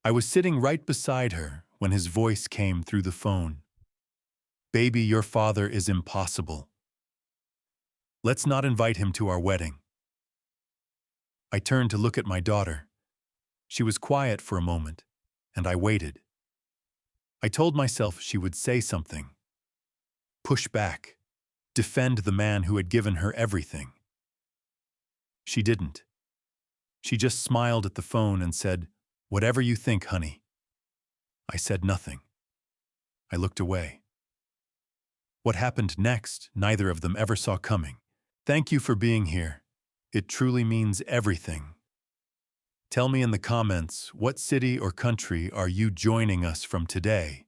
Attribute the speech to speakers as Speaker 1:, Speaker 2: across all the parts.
Speaker 1: I was sitting right beside her when his voice came through the phone. "Baby, your father is impossible. Let's not invite him to our wedding." I turned to look at my daughter. She was quiet for a moment, and I waited. I told myself she would say something. Push back. Defend the man who had given her everything. She didn't. She just smiled at the phone and said, "Whatever you think, honey." I said nothing. I looked away. What happened next, neither of them ever saw coming. Thank you for being here. It truly means everything. Tell me in the comments, what city or country are you joining us from today?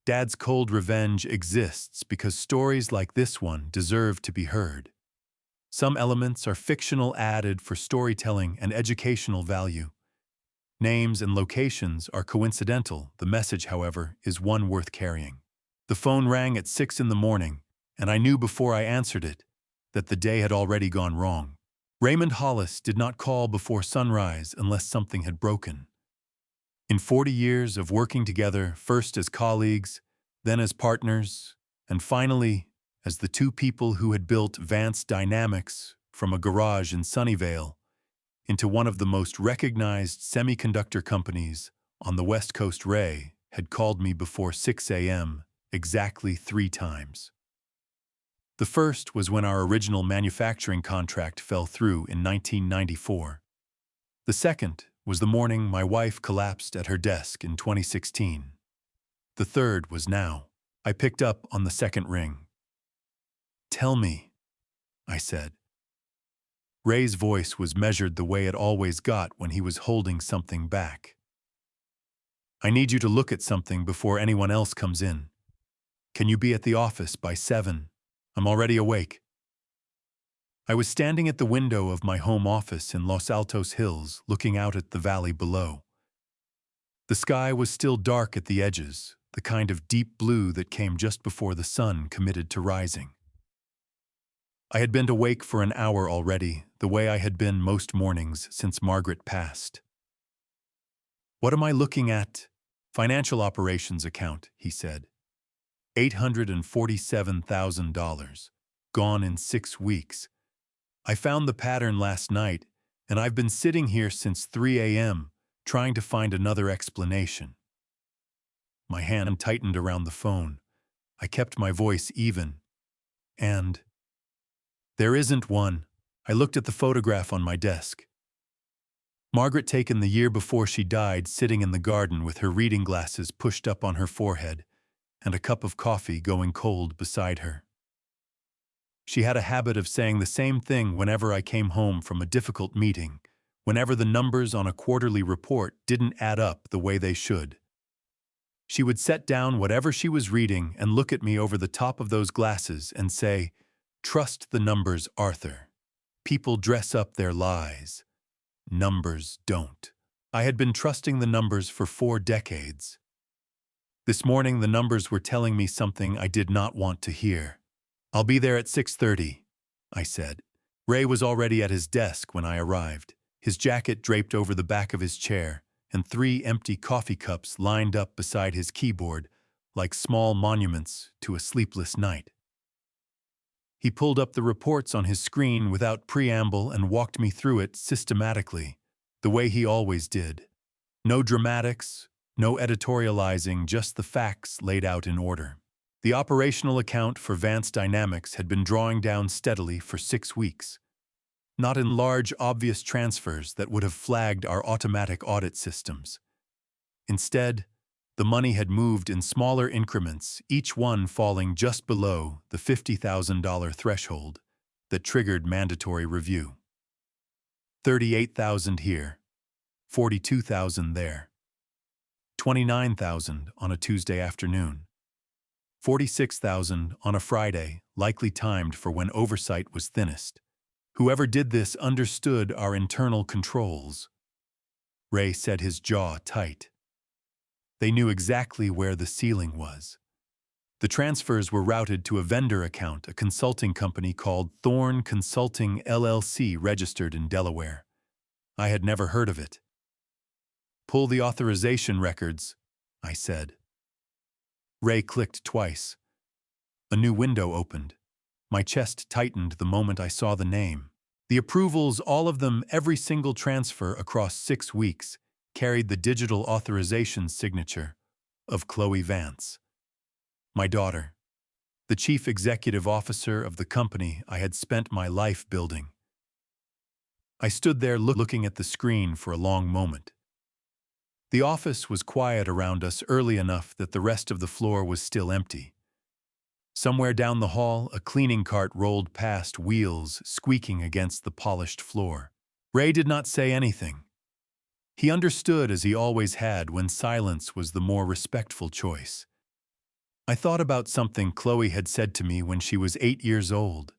Speaker 1: Dad's cold revenge exists because stories like this one deserve to be heard. Some elements are fictional, added for storytelling and educational value. Names and locations are coincidental. The message, however, is one worth carrying. The phone rang at 6 in the morning, and I knew before I answered it that the day had already gone wrong. Raymond Hollis did not call before sunrise unless something had broken. In 40 years of working together, first as colleagues, then as partners, and finally as the two people who had built Vance Dynamics from a garage in Sunnyvale into one of the most recognized semiconductor companies on the West Coast, Ray had called me before 6 a.m. exactly 3 times. The first was when our original manufacturing contract fell through in 1994. The second was the morning my wife collapsed at her desk in 2016. The third was now. I picked up on the second ring. "Tell me," I said. Ray's voice was measured the way it always got when he was holding something back. "I need you to look at something before anyone else comes in. Can you be at the office by 7? I'm already awake." I was standing at the window of my home office in Los Altos Hills, looking out at the valley below. The sky was still dark at the edges, the kind of deep blue that came just before the sun committed to rising. I had been awake for an hour already, the way I had been most mornings since Margaret passed. "What am I looking at?" "Financial operations account," he said. $847,000. Gone in 6 weeks. I found the pattern last night, and I've been sitting here since 3 a.m., trying to find another explanation. My hand tightened around the phone. I kept my voice even. "And there isn't one." I looked at the photograph on my desk. Margaret, taken the year before she died, sitting in the garden with her reading glasses pushed up on her forehead and a cup of coffee going cold beside her. She had a habit of saying the same thing whenever I came home from a difficult meeting, whenever the numbers on a quarterly report didn't add up the way they should. She would set down whatever she was reading and look at me over the top of those glasses and say, "Trust the numbers, Arthur. People dress up their lies. Numbers don't." I had been trusting the numbers for 4 decades. This morning, the numbers were telling me something I did not want to hear. "I'll be there at 6:30, I said. Ray was already at his desk when I arrived, his jacket draped over the back of his chair, and 3 empty coffee cups lined up beside his keyboard like small monuments to a sleepless night. He pulled up the reports on his screen without preamble and walked me through it systematically, the way he always did. No dramatics, no editorializing, just the facts laid out in order. The operational account for Vance Dynamics had been drawing down steadily for 6 weeks. Not in large, obvious transfers that would have flagged our automatic audit systems. Instead, the money had moved in smaller increments, each one falling just below the $50,000 threshold that triggered mandatory review. 38,000 here, 42,000 there, 29,000 on a Tuesday afternoon, 46,000 on a Friday, likely timed for when oversight was thinnest. Whoever did this understood our internal controls. Ray set his jaw tight. They knew exactly where the ceiling was. The transfers were routed to a vendor account, a consulting company called Thorne Consulting LLC, registered in Delaware. I had never heard of it. Pull the authorization records, I said. Ray clicked twice. A new window opened. My chest tightened the moment I saw the name. The approvals, all of them, every single transfer across 6 weeks, carried the digital authorization signature of Chloe Vance, my daughter, the chief executive officer of the company I had spent my life building. I stood there looking at the screen for a long moment. The office was quiet around us early enough that the rest of the floor was still empty. Somewhere down the hall, a cleaning cart rolled past, wheels squeaking against the polished floor. Ray did not say anything. He understood, as he always had, when silence was the more respectful choice. I thought about something Chloe had said to me when she was 8 years old.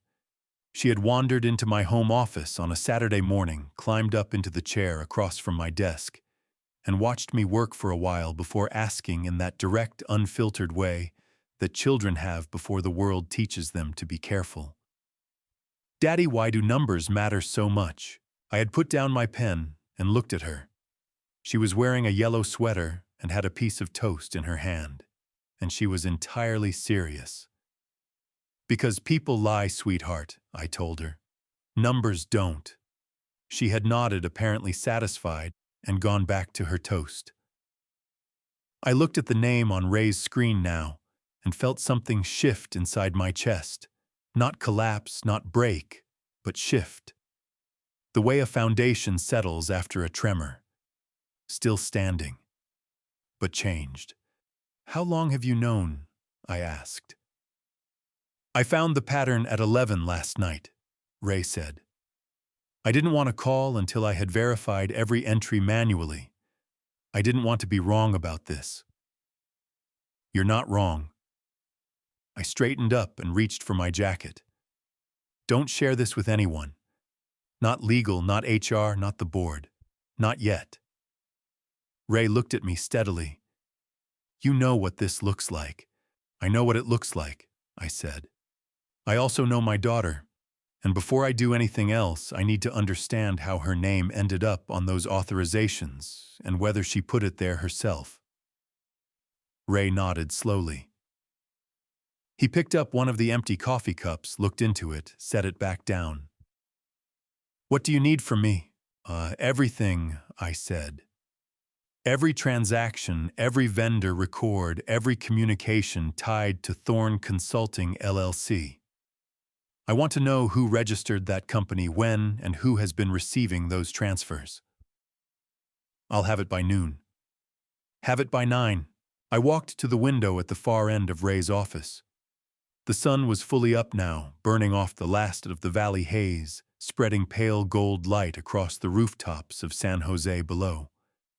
Speaker 1: She had wandered into my home office on a Saturday morning, climbed up into the chair across from my desk, and watched me work for a while before asking, in that direct, unfiltered way that children have before the world teaches them to be careful, "Daddy, why do numbers matter so much?" I had put down my pen and looked at her. She was wearing a yellow sweater and had a piece of toast in her hand, and she was entirely serious. "Because people lie, sweetheart," I told her. "Numbers don't." She had nodded, apparently satisfied, and gone back to her toast. I looked at the name on Ray's screen now and felt something shift inside my chest. Not collapse, not break, but shift. The way a foundation settles after a tremor. Still standing, but changed. "How long have you known?" I asked. "I found the pattern at 11 last night," Ray said. "I didn't want to call until I had verified every entry manually. I didn't want to be wrong about this." "You're not wrong." I straightened up and reached for my jacket. "Don't share this with anyone. Not legal, not HR, not the board. Not yet." Ray looked at me steadily. "You know what this looks like." "I know what it looks like," I said. "I also know my daughter, and before I do anything else, I need to understand how her name ended up on those authorizations and whether she put it there herself." Ray nodded slowly. He picked up one of the empty coffee cups, looked into it, set it back down. "What do you need from me?" Everything," I said. "Every transaction, every vendor record, every communication tied to Thorne Consulting, LLC. I want to know who registered that company when and who has been receiving those transfers." "I'll have it by noon." "Have it by 9. I walked to the window at the far end of Ray's office. The sun was fully up now, burning off the last of the valley haze, spreading pale gold light across the rooftops of San Jose below.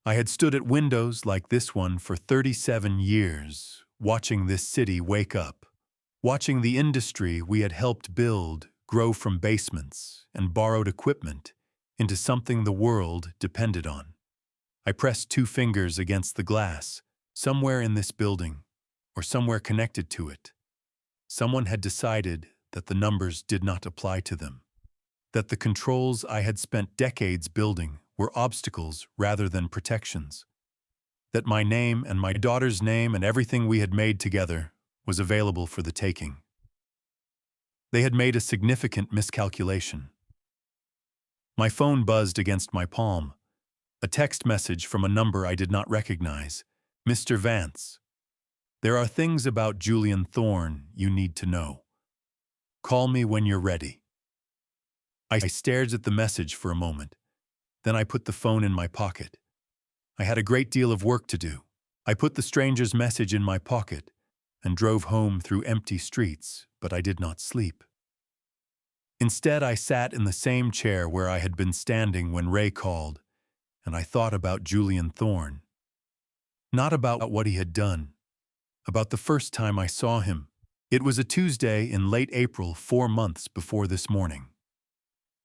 Speaker 1: I had stood at windows like this one for 37 years, watching this city wake up, watching the industry we had helped build grow from basements and borrowed equipment into something the world depended on. I pressed 2 fingers against the glass. Somewhere in this building, or somewhere connected to it, someone had decided that the numbers did not apply to them, that the controls I had spent decades building were obstacles rather than protections, that my name and my daughter's name and everything we had made together was available for the taking. They had made a significant miscalculation. My phone buzzed against my palm. A text message from a number I did not recognize. "Mr. Vance, there are things about Julian Thorne you need to know. Call me when you're ready." I stared at the message for a moment. Then I put the phone in my pocket. I had a great deal of work to do. I put the stranger's message in my pocket and drove home through empty streets, but I did not sleep. Instead, I sat in the same chair where I had been standing when Ray called, and I thought about Julian Thorne. Not about what he had done, about the first time I saw him. It was a Tuesday in late April, 4 months before this morning.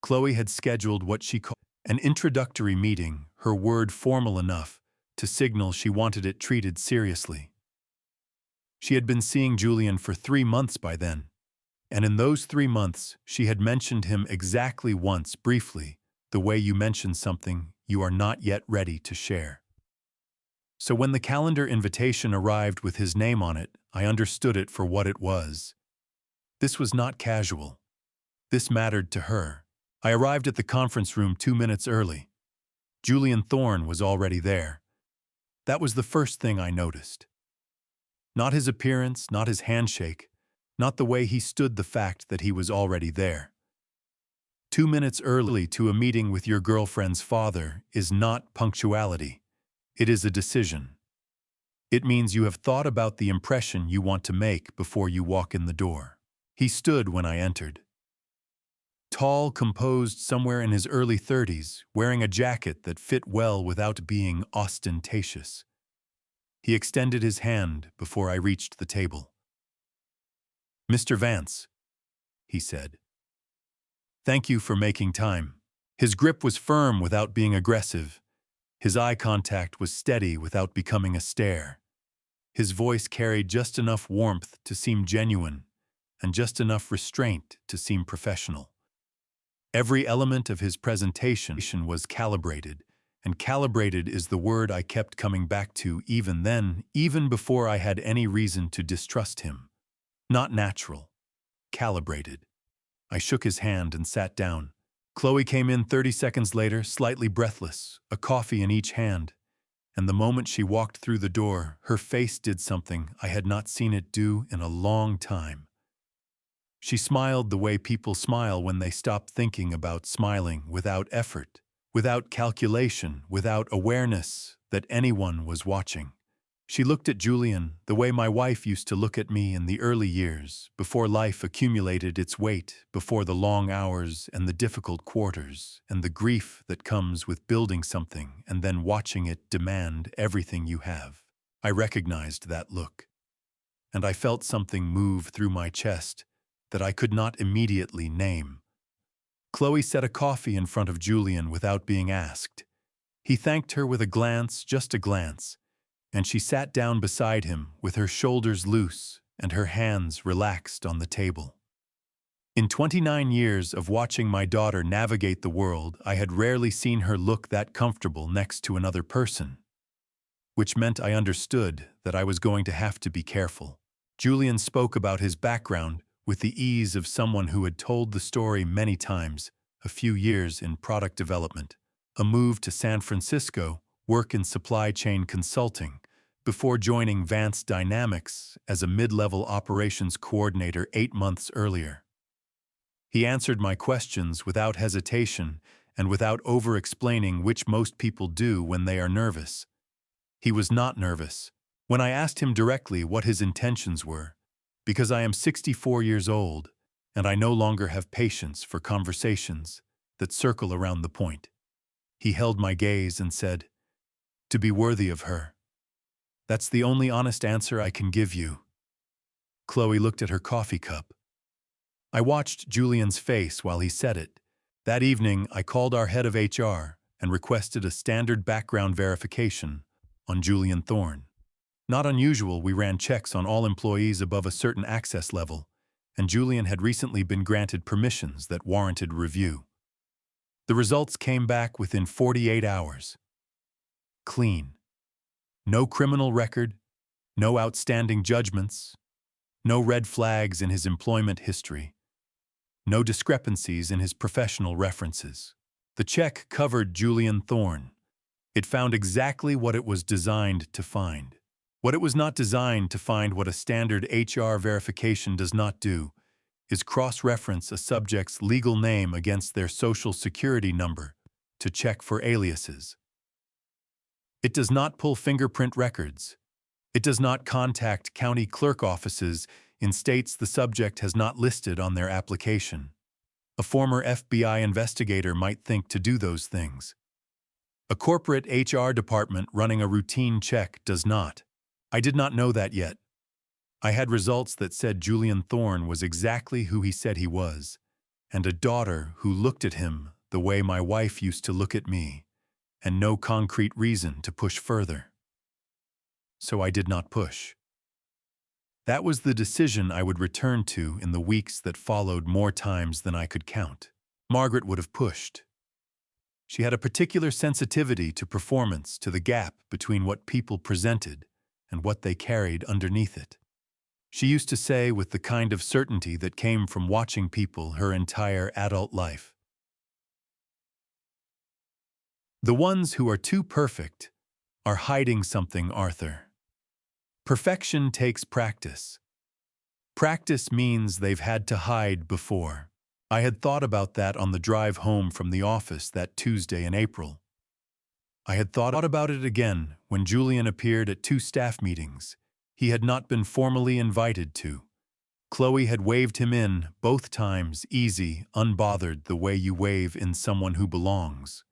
Speaker 1: Chloe had scheduled what she called an introductory meeting, her word formal enough to signal she wanted it treated seriously. She had been seeing Julian for 3 months by then, and in those 3 months she had mentioned him exactly once briefly, the way you mention something you are not yet ready to share. So when the calendar invitation arrived with his name on it, I understood it for what it was. This was not casual. This mattered to her. I arrived at the conference room 2 minutes early. Julian Thorne was already there. That was the first thing I noticed. Not his appearance, not his handshake, not the way he stood, the fact that he was already there. 2 minutes early to a meeting with your girlfriend's father is not punctuality. It is a decision. It means you have thought about the impression you want to make before you walk in the door. He stood when I entered. Tall, composed, somewhere in his early 30s, wearing a jacket that fit well without being ostentatious. He extended his hand before I reached the table. "Mr. Vance," he said. "Thank you for making time." His grip was firm without being aggressive. His eye contact was steady without becoming a stare. His voice carried just enough warmth to seem genuine, and just enough restraint to seem professional. Every element of his presentation was calibrated, and calibrated is the word I kept coming back to even then, even before I had any reason to distrust him. Not natural. Calibrated. I shook his hand and sat down. Chloe came in 30 seconds later, slightly breathless, a coffee in each hand. And the moment she walked through the door, her face did something I had not seen it do in a long time. She smiled the way people smile when they stop thinking about smiling, without effort, without calculation, without awareness that anyone was watching. She looked at Julian the way my wife used to look at me in the early years, before life accumulated its weight, before the long hours and the difficult quarters, and the grief that comes with building something and then watching it demand everything you have. I recognized that look, and I felt something move through my chest that I could not immediately name. Chloe set a coffee in front of Julian without being asked. He thanked her with a glance, just a glance, and she sat down beside him with her shoulders loose and her hands relaxed on the table. In 29 years of watching my daughter navigate the world, I had rarely seen her look that comfortable next to another person, which meant I understood that I was going to have to be careful. Julian spoke about his background with the ease of someone who had told the story many times: a few years in product development, a move to San Francisco, work in supply chain consulting, before joining Vance Dynamics as a mid-level operations coordinator 8 months earlier. He answered my questions without hesitation and without over-explaining, which most people do when they are nervous. He was not nervous. When I asked him directly what his intentions were, because I am 64 years old, and I no longer have patience for conversations that circle around the point. He held my gaze and said, "To be worthy of her. That's the only honest answer I can give you." Chloe looked at her coffee cup. I watched Julian's face while he said it. That evening, I called our head of HR and requested a standard background verification on Julian Thorne. Not unusual, we ran checks on all employees above a certain access level, and Julian had recently been granted permissions that warranted review. The results came back within 48 hours. Clean. No criminal record, no outstanding judgments, no red flags in his employment history, no discrepancies in his professional references. The check covered Julian Thorne. It found exactly what it was designed to find. What it was not designed to find, what a standard HR verification does not do, is cross-reference a subject's legal name against their social security number to check for aliases. It does not pull fingerprint records. It does not contact county clerk offices in states the subject has not listed on their application. A former FBI investigator might think to do those things. A corporate HR department running a routine check does not. I did not know that yet. I had results that said Julian Thorne was exactly who he said he was, and a daughter who looked at him the way my wife used to look at me, and no concrete reason to push further. So I did not push. That was the decision I would return to in the weeks that followed, more times than I could count. Margaret would have pushed. She had a particular sensitivity to performance, to the gap between what people presented and what they carried underneath it. She used to say with the kind of certainty that came from watching people her entire adult life, "The ones who are too perfect are hiding something, Arthur. Perfection takes practice. Practice means they've had to hide before." I had thought about that on the drive home from the office that Tuesday in April. I had thought about it again when Julian appeared at 2 staff meetings he had not been formally invited to. Chloe had waved him in, both times, easy, unbothered, the way you wave in someone who belongs.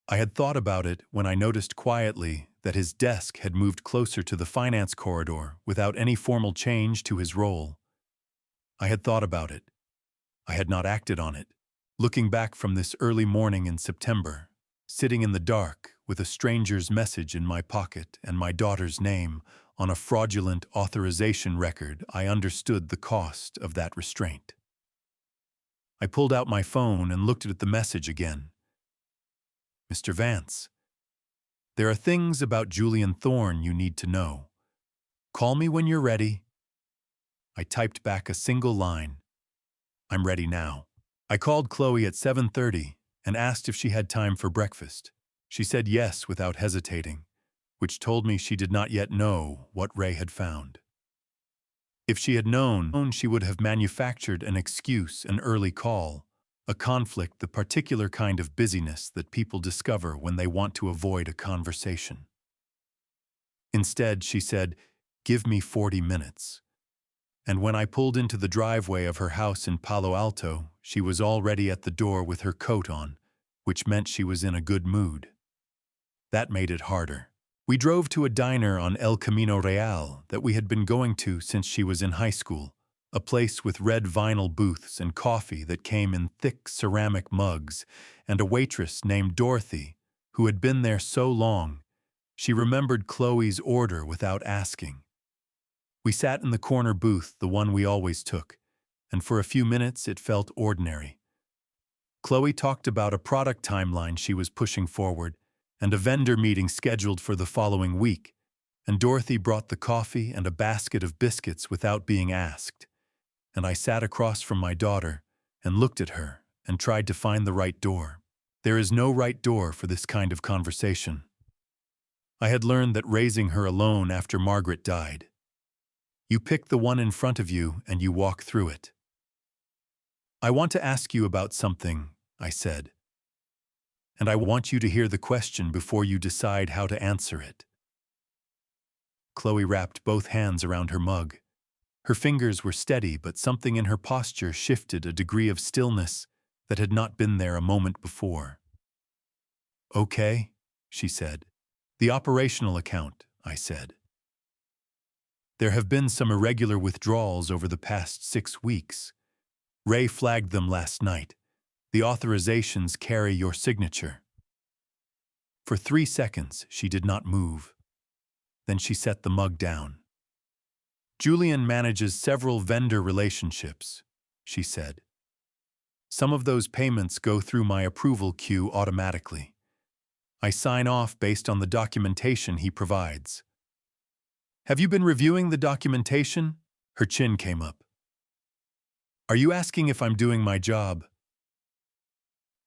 Speaker 1: I had thought about it when I noticed quietly that his desk had moved closer to the finance corridor without any formal change to his role. I had thought about it. I had not acted on it. Looking back from this early morning in September, sitting in the dark with a stranger's message in my pocket and my daughter's name on a fraudulent authorization record, I understood the cost of that restraint. I pulled out my phone and looked at the message again. "Mr. Vance, there are things about Julian Thorne you need to know. Call me when you're ready." I typed back a single line. "I'm ready now." I called Chloe at 7:30 and asked if she had time for breakfast. She said yes without hesitating, which told me she did not yet know what Ray had found. If she had known, she would have manufactured an excuse, an early call, a conflict, the particular kind of busyness that people discover when they want to avoid a conversation. Instead, she said, "Give me 40 minutes. And when I pulled into the driveway of her house in Palo Alto, she was already at the door with her coat on, which meant she was in a good mood. That made it harder. We drove to a diner on El Camino Real that we had been going to since she was in high school, a place with red vinyl booths and coffee that came in thick ceramic mugs, and a waitress named Dorothy, who had been there so long, she remembered Chloe's order without asking. We sat in the corner booth, the one we always took, and for a few minutes it felt ordinary. Chloe talked about a product timeline she was pushing forward and a vendor meeting scheduled for the following week, and Dorothy brought the coffee and a basket of biscuits without being asked, and I sat across from my daughter and looked at her and tried to find the right door. There is no right door for this kind of conversation. I had learned that raising her alone after Margaret died. You pick the one in front of you and you walk through it. "I want to ask you about something," I said. "And I want you to hear the question before you decide how to answer it." Chloe wrapped both hands around her mug. Her fingers were steady, but something in her posture shifted a degree of stillness that had not been there a moment before. "Okay," she said. "The operational account," I said. "There have been some irregular withdrawals over the past 6 weeks. Ray flagged them last night. The authorizations carry your signature." For 3 seconds, she did not move. Then she set the mug down. "Julian manages several vendor relationships," she said. "Some of those payments go through my approval queue automatically. I sign off based on the documentation he provides." "Have you been reviewing the documentation?" Her chin came up. "Are you asking if I'm doing my job?"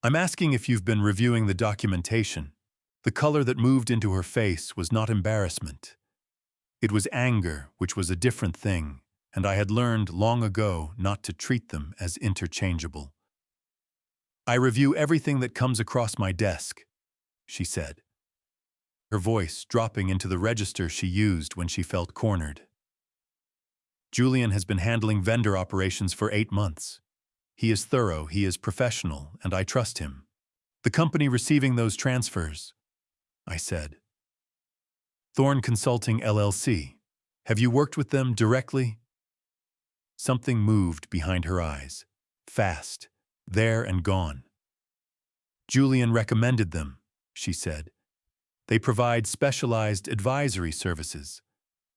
Speaker 1: "I'm asking if you've been reviewing the documentation." The color that moved into her face was not embarrassment. It was anger, which was a different thing, and I had learned long ago not to treat them as interchangeable. "I review everything that comes across my desk," she said, her voice dropping into the register she used when she felt cornered. "Julian has been handling vendor operations for 8 months. He is thorough, he is professional, and I trust him. The company receiving those transfers," I said. "Thorne Consulting LLC. Have you worked with them directly?" Something moved behind her eyes. Fast. There and gone. "Julian recommended them," she said. "They provide specialized advisory services.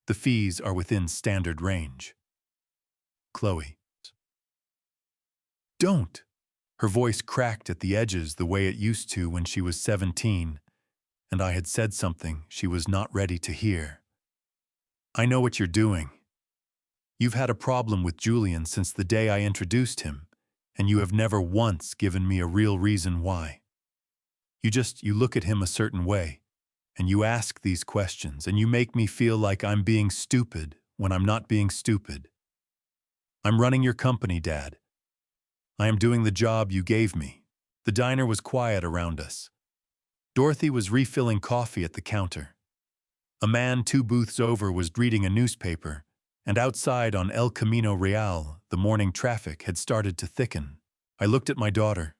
Speaker 1: The fees are within standard range." "Chloe." "Don't." Her voice cracked at the edges the way it used to when she was 17, and I had said something she was not ready to hear. I know what you're doing. You've had a problem with Julian since the day I introduced him, and you have never once given me a real reason why. You look at him a certain way, and you ask these questions, and you make me feel like I'm being stupid when I'm not being stupid. I'm running your company, Dad. I am doing the job you gave me. The diner was quiet around us. Dorothy was refilling coffee at the counter. A man 2 booths over was reading a newspaper, and outside on El Camino Real, the morning traffic had started to thicken. I looked at my daughter.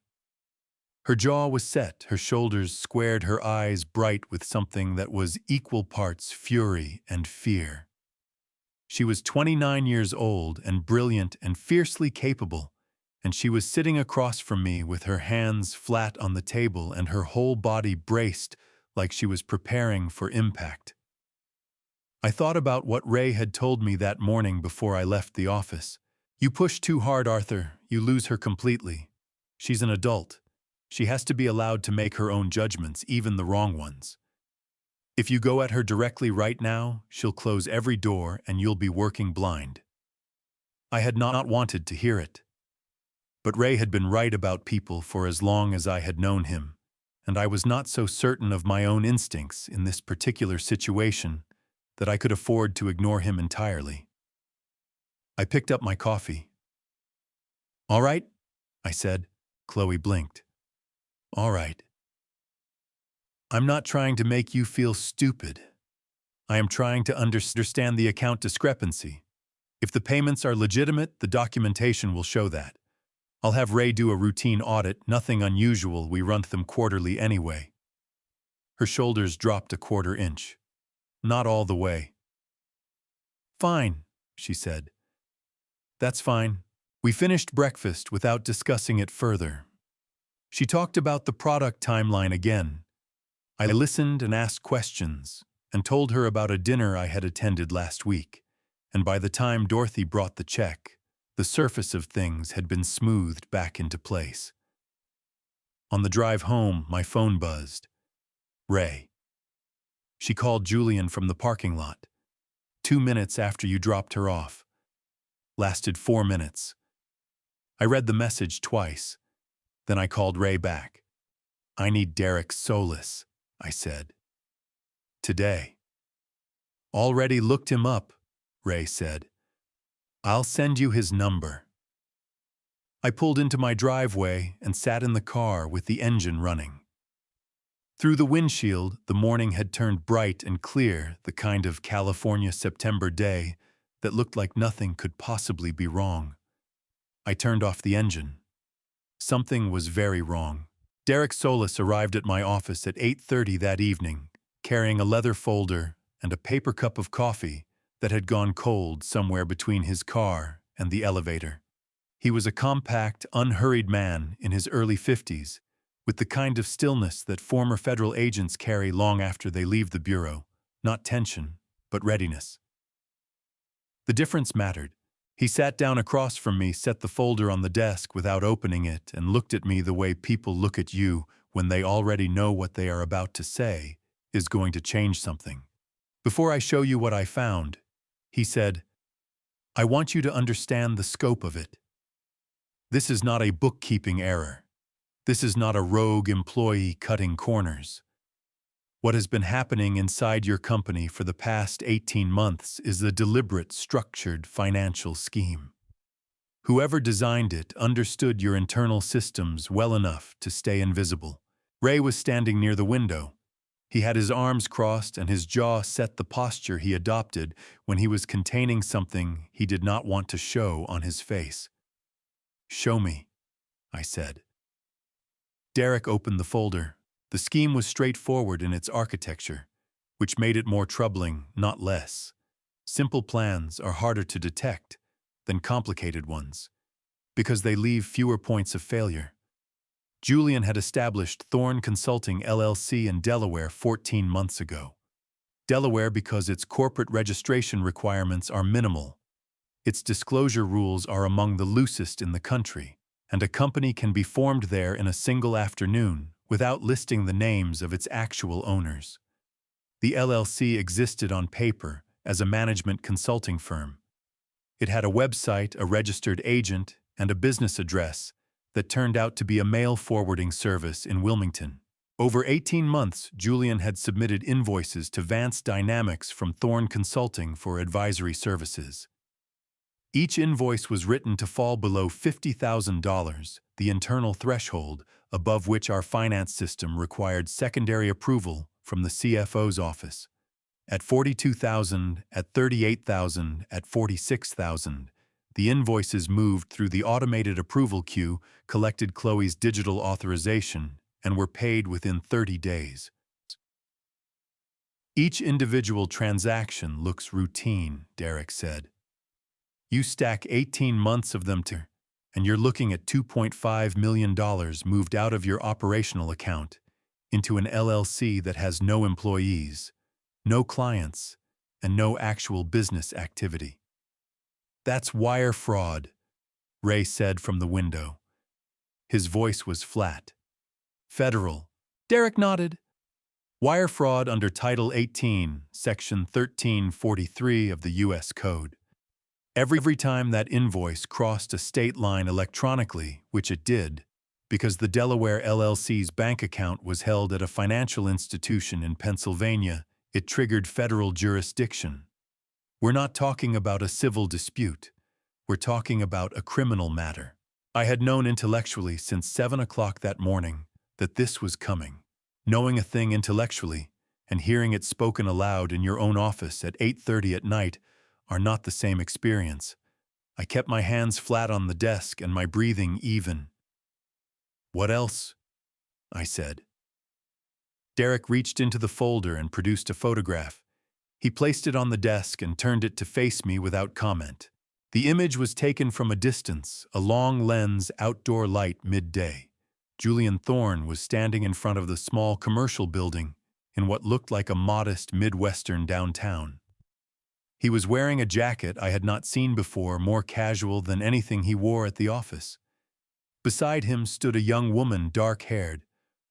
Speaker 1: Her jaw was set, her shoulders squared, her eyes bright with something that was equal parts fury and fear. She was 29 years old and brilliant and fiercely capable, and she was sitting across from me with her hands flat on the table and her whole body braced like she was preparing for impact. I thought about what Ray had told me that morning before I left the office. You push too hard, Arthur. You lose her completely. She's an adult. She has to be allowed to make her own judgments, even the wrong ones. If you go at her directly right now, she'll close every door and you'll be working blind. I had not wanted to hear it. But Ray had been right about people for as long as I had known him, and I was not so certain of my own instincts in this particular situation that I could afford to ignore him entirely. I picked up my coffee. All right, I said. Chloe blinked. All right. I'm not trying to make you feel stupid. I am trying to understand the account discrepancy. If the payments are legitimate, the documentation will show that. I'll have Ray do a routine audit, nothing unusual, we run them quarterly anyway. Her shoulders dropped a 1/4 inch. Not all the way. Fine, she said. That's fine. We finished breakfast without discussing it further. She talked about the product timeline again. I listened and asked questions, and told her about a dinner I had attended last week, and by the time Dorothy brought the check, the surface of things had been smoothed back into place. On the drive home, my phone buzzed. Ray. She called Julian from the parking lot. 2 minutes after you dropped her off. Lasted 4 minutes. I read the message twice. Then I called Ray back. I need Derek Solis, I said. Today. Already looked him up, Ray said. I'll send you his number. I pulled into my driveway and sat in the car with the engine running. Through the windshield, the morning had turned bright and clear, the kind of California September day that looked like nothing could possibly be wrong. I turned off the engine. Something was very wrong. Derek Solis arrived at my office at 8:30 that evening, carrying a leather folder and a paper cup of coffee that had gone cold somewhere between his car and the elevator. He was a compact, unhurried man in his early 50s, with the kind of stillness that former federal agents carry long after they leave the bureau, not tension, but readiness. The difference mattered. He sat down across from me, set the folder on the desk without opening it, and looked at me the way people look at you when they already know what they are about to say is going to change something. Before I show you what I found, he said, I want you to understand the scope of it. This is not a bookkeeping error. This is not a rogue employee cutting corners. What has been happening inside your company for the past 18 months is a deliberate, structured financial scheme. Whoever designed it understood your internal systems well enough to stay invisible. Ray was standing near the window. He had his arms crossed and his jaw set, the posture he adopted when he was containing something he did not want to show on his face. Show me, I said. Derek opened the folder. The scheme was straightforward in its architecture, which made it more troubling, not less. Simple plans are harder to detect than complicated ones, because they leave fewer points of failure. Julian had established Thorne Consulting LLC in Delaware 14 months ago. Delaware because its corporate registration requirements are minimal. Its disclosure rules are among the loosest in the country. and a company can be formed there in a single afternoon without listing the names of its actual owners. The LLC existed on paper as a management consulting firm. It had a website, a registered agent, and a business address that turned out to be a mail forwarding service in Wilmington. Over 18 months, Julian had submitted invoices to Vance Dynamics from Thorne Consulting for advisory services. Each invoice was written to fall below $50,000, the internal threshold above which our finance system required secondary approval from the CFO's office. At $42,000, at $38,000, at $46,000, the invoices moved through the automated approval queue, collected Chloe's digital authorization, and were paid within 30 days. Each individual transaction looks routine, Derek said. You stack 18 months of them and you're looking at $2.5 million moved out of your operational account into an LLC that has no employees, no clients, and no actual business activity. That's wire fraud, Ray said from the window. His voice was flat. Federal. Derek nodded. Wire fraud under Title 18, Section 1343 of the U.S. Code. Every time that invoice crossed a state line electronically, which it did, because the Delaware LLC's bank account was held at a financial institution in Pennsylvania, it triggered federal jurisdiction. We're not talking about a civil dispute. We're talking about a criminal matter. I had known intellectually since 7 o'clock that morning that this was coming. Knowing a thing intellectually and hearing it spoken aloud in your own office at 8:30 at night are not the same experience. I kept my hands flat on the desk and my breathing even. What else? I said. Derek reached into the folder and produced a photograph. He placed it on the desk and turned it to face me without comment. The image was taken from a distance, a long-lens outdoor light midday. Julian Thorne was standing in front of the small commercial building in what looked like a modest Midwestern downtown. He was wearing a jacket I had not seen before, more casual than anything he wore at the office. Beside him stood a young woman, dark-haired,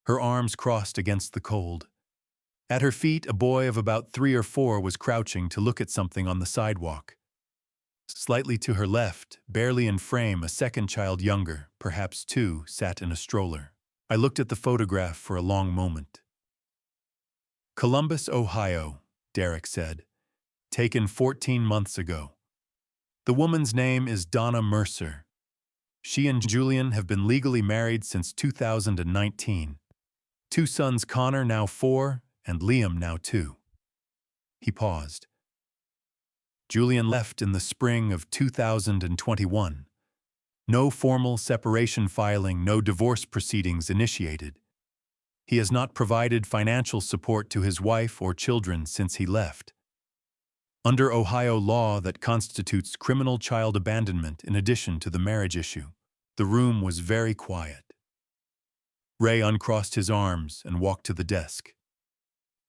Speaker 1: her arms crossed against the cold. At her feet, a boy of about 3 or 4 was crouching to look at something on the sidewalk. Slightly to her left, barely in frame, a second child younger, perhaps 2, sat in a stroller. I looked at the photograph for a long moment. Columbus, Ohio, Derek said. Taken 14 months ago. The woman's name is Donna Mercer. She and Julian have been legally married since 2019. 2 sons, Connor, now 4, and Liam, now 2. He paused. Julian left in the spring of 2021. No formal separation filing, no divorce proceedings initiated. He has not provided financial support to his wife or children since he left. Under Ohio law, that constitutes criminal child abandonment in addition to the marriage issue. The room was very quiet. Ray uncrossed his arms and walked to the desk.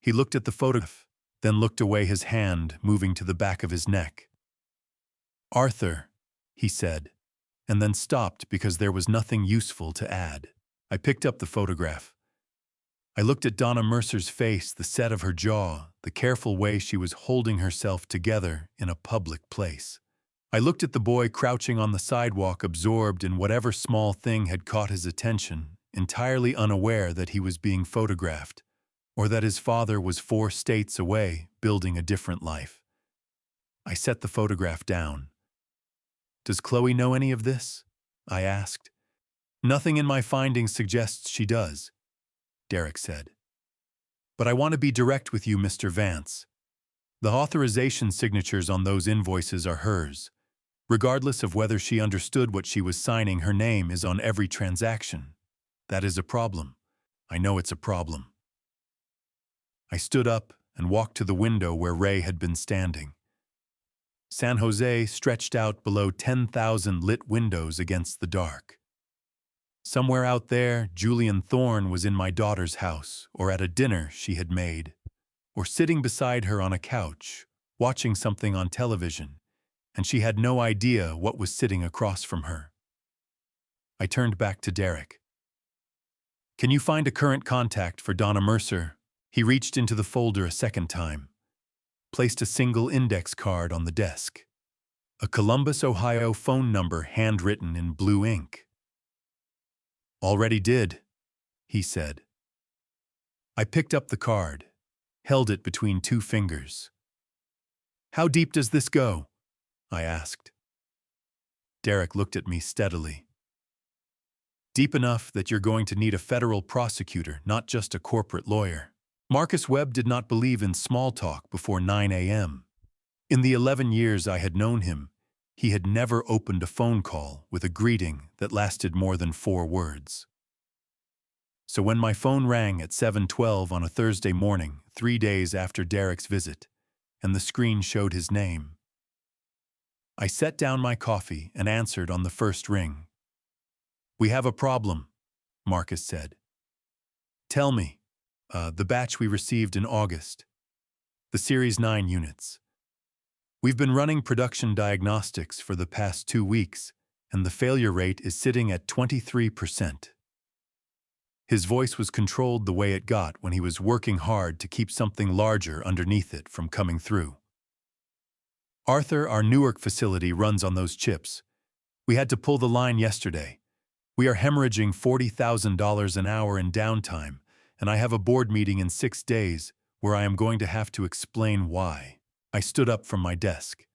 Speaker 1: He looked at the photograph, then looked away, his hand moving to the back of his neck. Arthur, he said, and then stopped because there was nothing useful to add. I picked up the photograph. I looked at Donna Mercer's face, the set of her jaw, the careful way she was holding herself together in a public place. I looked at the boy crouching on the sidewalk, absorbed in whatever small thing had caught his attention, entirely unaware that he was being photographed, or that his father was 4 states away, building a different life. I set the photograph down. Does Chloe know any of this? I asked. Nothing in my findings suggests she does, Derek said. But I want to be direct with you, Mr. Vance. The authorization signatures on those invoices are hers. Regardless of whether she understood what she was signing, her name is on every transaction. That is a problem. I know it's a problem. I stood up and walked to the window where Ray had been standing. San Jose stretched out below 10,000 lit windows against the dark. Somewhere out there, Julian Thorne was in my daughter's house, or at a dinner she had made, or sitting beside her on a couch, watching something on television, and she had no idea what was sitting across from her. I turned back to Derek. Can you find a current contact for Donna Mercer? He reached into the folder a second time, placed a single index card on the desk. A Columbus, Ohio phone number handwritten in blue ink. Already did, he said. I picked up the card, held it between two fingers. How deep does this go? I asked. Derek looked at me steadily. Deep enough that you're going to need a federal prosecutor, not just a corporate lawyer. Marcus Webb did not believe in small talk before 9 a.m. In the 11 years I had known him, he had never opened a phone call with a greeting that lasted more than 4 words. So when my phone rang at 7:12 on a Thursday morning, 3 days after Derek's visit, and the screen showed his name, I set down my coffee and answered on the first ring. We have a problem, Marcus said. Tell me, the batch we received in August, the Series 9 units. We've been running production diagnostics for the past 2 weeks, and the failure rate is sitting at 23%. His voice was controlled the way it got when he was working hard to keep something larger underneath it from coming through. Arthur, our Newark facility runs on those chips. We had to pull the line yesterday. We are hemorrhaging $40,000 an hour in downtime, and I have a board meeting in 6 days where I am going to have to explain why. I stood up from my desk.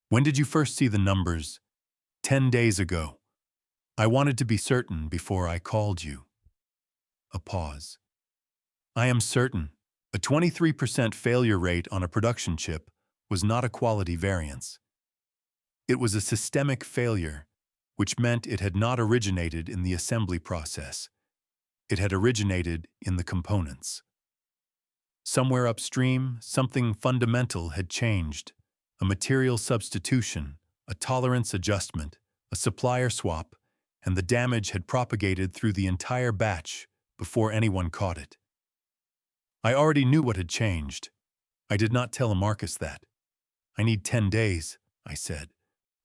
Speaker 1: When did you first see the numbers? 10 days ago. I wanted to be certain before I called you. A pause. I am certain. A 23% failure rate on a production chip was not a quality variance. It was a systemic failure, which meant it had not originated in the assembly process. It had originated in the components. Somewhere upstream, something fundamental had changed. A material substitution, a tolerance adjustment, a supplier swap, and the damage had propagated through the entire batch before anyone caught it. I already knew what had changed. I did not tell Marcus that. I need 10 days, I said.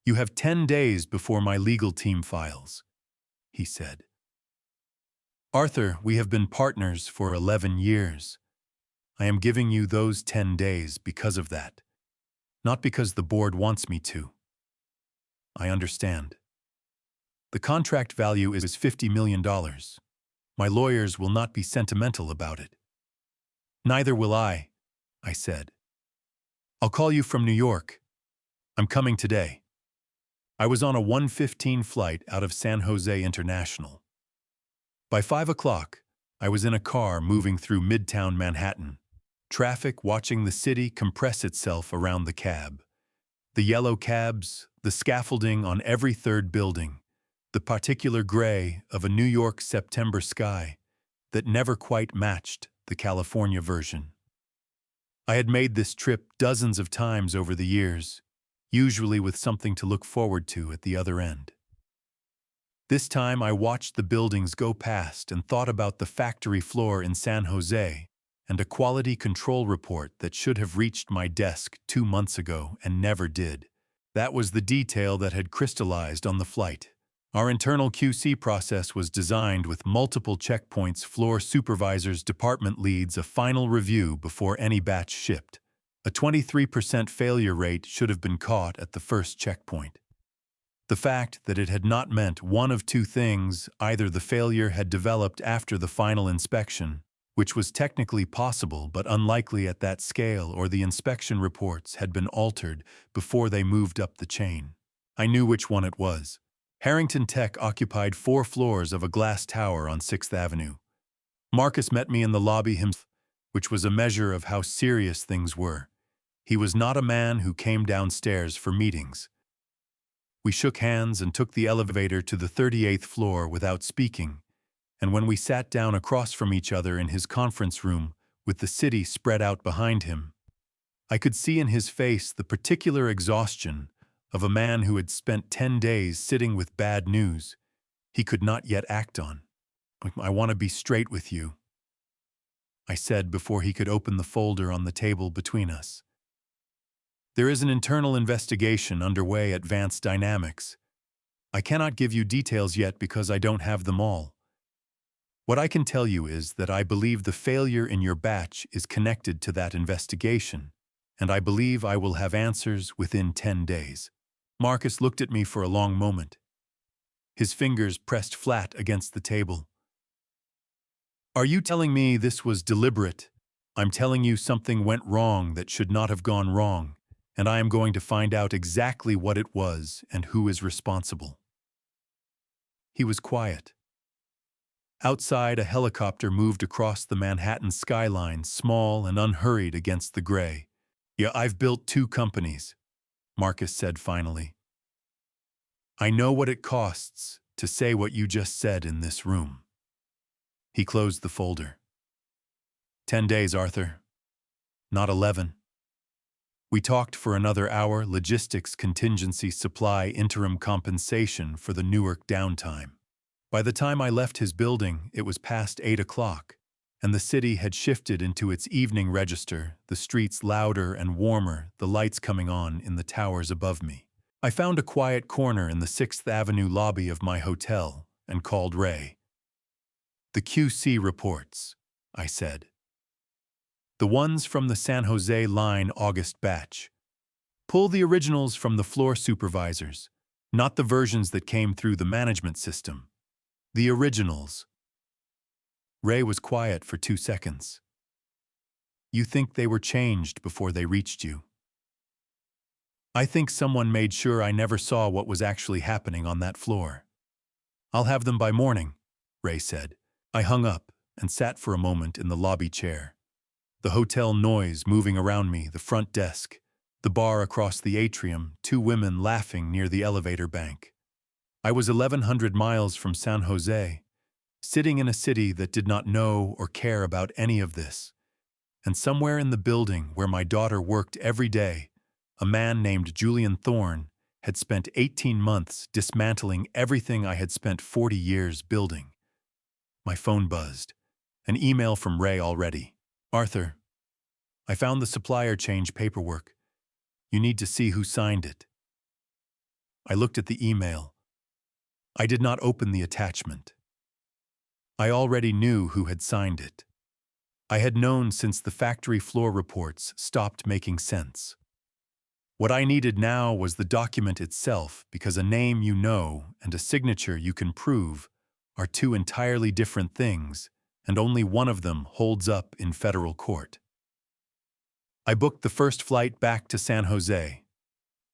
Speaker 1: You have 10 days before my legal team files, he said. Arthur, we have been partners for 11 years. I am giving you those 10 days because of that, not because the board wants me to. I understand. The contract value is $50 million. My lawyers will not be sentimental about it. Neither will I said. I'll call you from New York. I'm coming today. I was on a 1:15 flight out of San Jose International. By 5 o'clock, I was in a car moving through Midtown Manhattan, traffic watching the city compress itself around the cab. The yellow cabs, the scaffolding on every third building, the particular gray of a New York September sky that never quite matched the California version. I had made this trip dozens of times over the years, usually with something to look forward to at the other end. This time I watched the buildings go past and thought about the factory floor in San Jose and a quality control report that should have reached my desk 2 months ago and never did. That was the detail that had crystallized on the flight. Our internal QC process was designed with multiple checkpoints, floor supervisors, department leads, a final review before any batch shipped. A 23% failure rate should have been caught at the first checkpoint. The fact that it had not meant one of two things: either the failure had developed after the final inspection, which was technically possible but unlikely at that scale, or the inspection reports had been altered before they moved up the chain. I knew which one it was. Harrington Tech occupied 4 floors of a glass tower on 6th Avenue. Marcus met me in the lobby himself, which was a measure of how serious things were. He was not a man who came downstairs for meetings. We shook hands and took the elevator to the 38th floor without speaking, and when we sat down across from each other in his conference room with the city spread out behind him, I could see in his face the particular exhaustion of a man who had spent 10 days sitting with bad news he could not yet act on. I want to be straight with you, I said before he could open the folder on the table between us. There is an internal investigation underway at Advanced Dynamics. I cannot give you details yet because I don't have them all. What I can tell you is that I believe the failure in your batch is connected to that investigation, and I believe I will have answers within 10 days. Marcus looked at me for a long moment. His fingers pressed flat against the table. Are you telling me this was deliberate? I'm telling you something went wrong that should not have gone wrong, and I am going to find out exactly what it was and who is responsible. He was quiet. Outside, a helicopter moved across the Manhattan skyline, small and unhurried against the gray. Yeah, I've built 2 companies, Marcus said finally. I know what it costs to say what you just said in this room. He closed the folder. 10 days, Arthur. Not 11. We talked for another hour, logistics, contingency, supply, interim compensation for the Newark downtime. By the time I left his building, it was past 8 o'clock, and the city had shifted into its evening register, the streets louder and warmer, the lights coming on in the towers above me. I found a quiet corner in the 6th Avenue lobby of my hotel and called Ray. The QC reports, I said. The ones from the San Jose line August batch. Pull the originals from the floor supervisors, not the versions that came through the management system. The originals. Ray was quiet for 2 seconds. You think they were changed before they reached you? I think someone made sure I never saw what was actually happening on that floor. I'll have them by morning, Ray said. I hung up and sat for a moment in the lobby chair. The hotel noise moving around me, the front desk, the bar across the atrium, 2 women laughing near the elevator bank. I was 1,100 miles from San Jose, sitting in a city that did not know or care about any of this. And somewhere in the building where my daughter worked every day, a man named Julian Thorne had spent 18 months dismantling everything I had spent 40 years building. My phone buzzed. An email from Ray already. Arthur, I found the supplier change paperwork. You need to see who signed it. I looked at the email. I did not open the attachment. I already knew who had signed it. I had known since the factory floor reports stopped making sense. What I needed now was the document itself, because a name you know and a signature you can prove are 2 entirely different things, and only one of them holds up in federal court. I booked the first flight back to San Jose.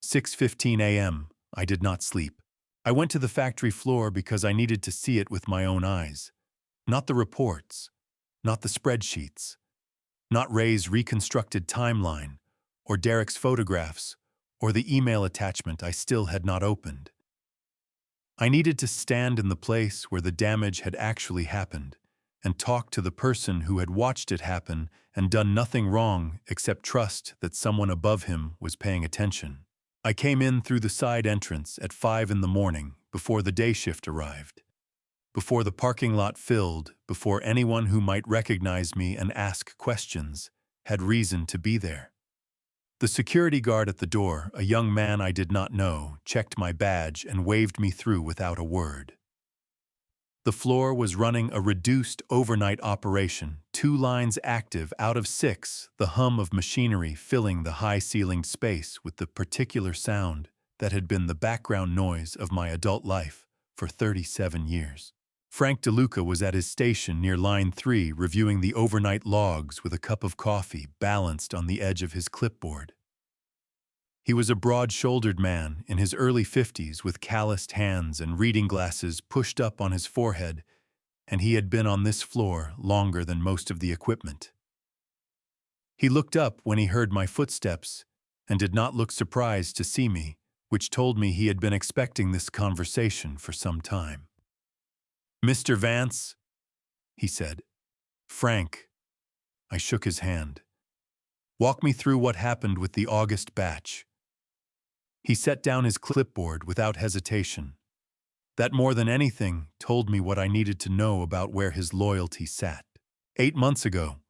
Speaker 1: 6:15 a.m. I did not sleep. I went to the factory floor because I needed to see it with my own eyes. Not the reports, not the spreadsheets, not Ray's reconstructed timeline, or Derek's photographs, or the email attachment I still had not opened. I needed to stand in the place where the damage had actually happened and talk to the person who had watched it happen and done nothing wrong except trust that someone above him was paying attention. I came in through the side entrance at 5 in the morning, before the day shift arrived, before the parking lot filled, before anyone who might recognize me and ask questions had reason to be there. The security guard at the door, a young man I did not know, checked my badge and waved me through without a word. The floor was running a reduced overnight operation, 2 lines active out of 6, the hum of machinery filling the high-ceilinged space with the particular sound that had been the background noise of my adult life for 37 years. Frank DeLuca was at his station near Line 3 reviewing the overnight logs with a cup of coffee balanced on the edge of his clipboard. He was a broad-shouldered man in his early 50s with calloused hands and reading glasses pushed up on his forehead, and he had been on this floor longer than most of the equipment. He looked up when he heard my footsteps and did not look surprised to see me, which told me he had been expecting this conversation for some time. "Mr. Vance," he said. "Frank." I shook his hand. "Walk me through what happened with the August batch." He set down his clipboard without hesitation. That more than anything told me what I needed to know about where his loyalty sat. 8 months ago,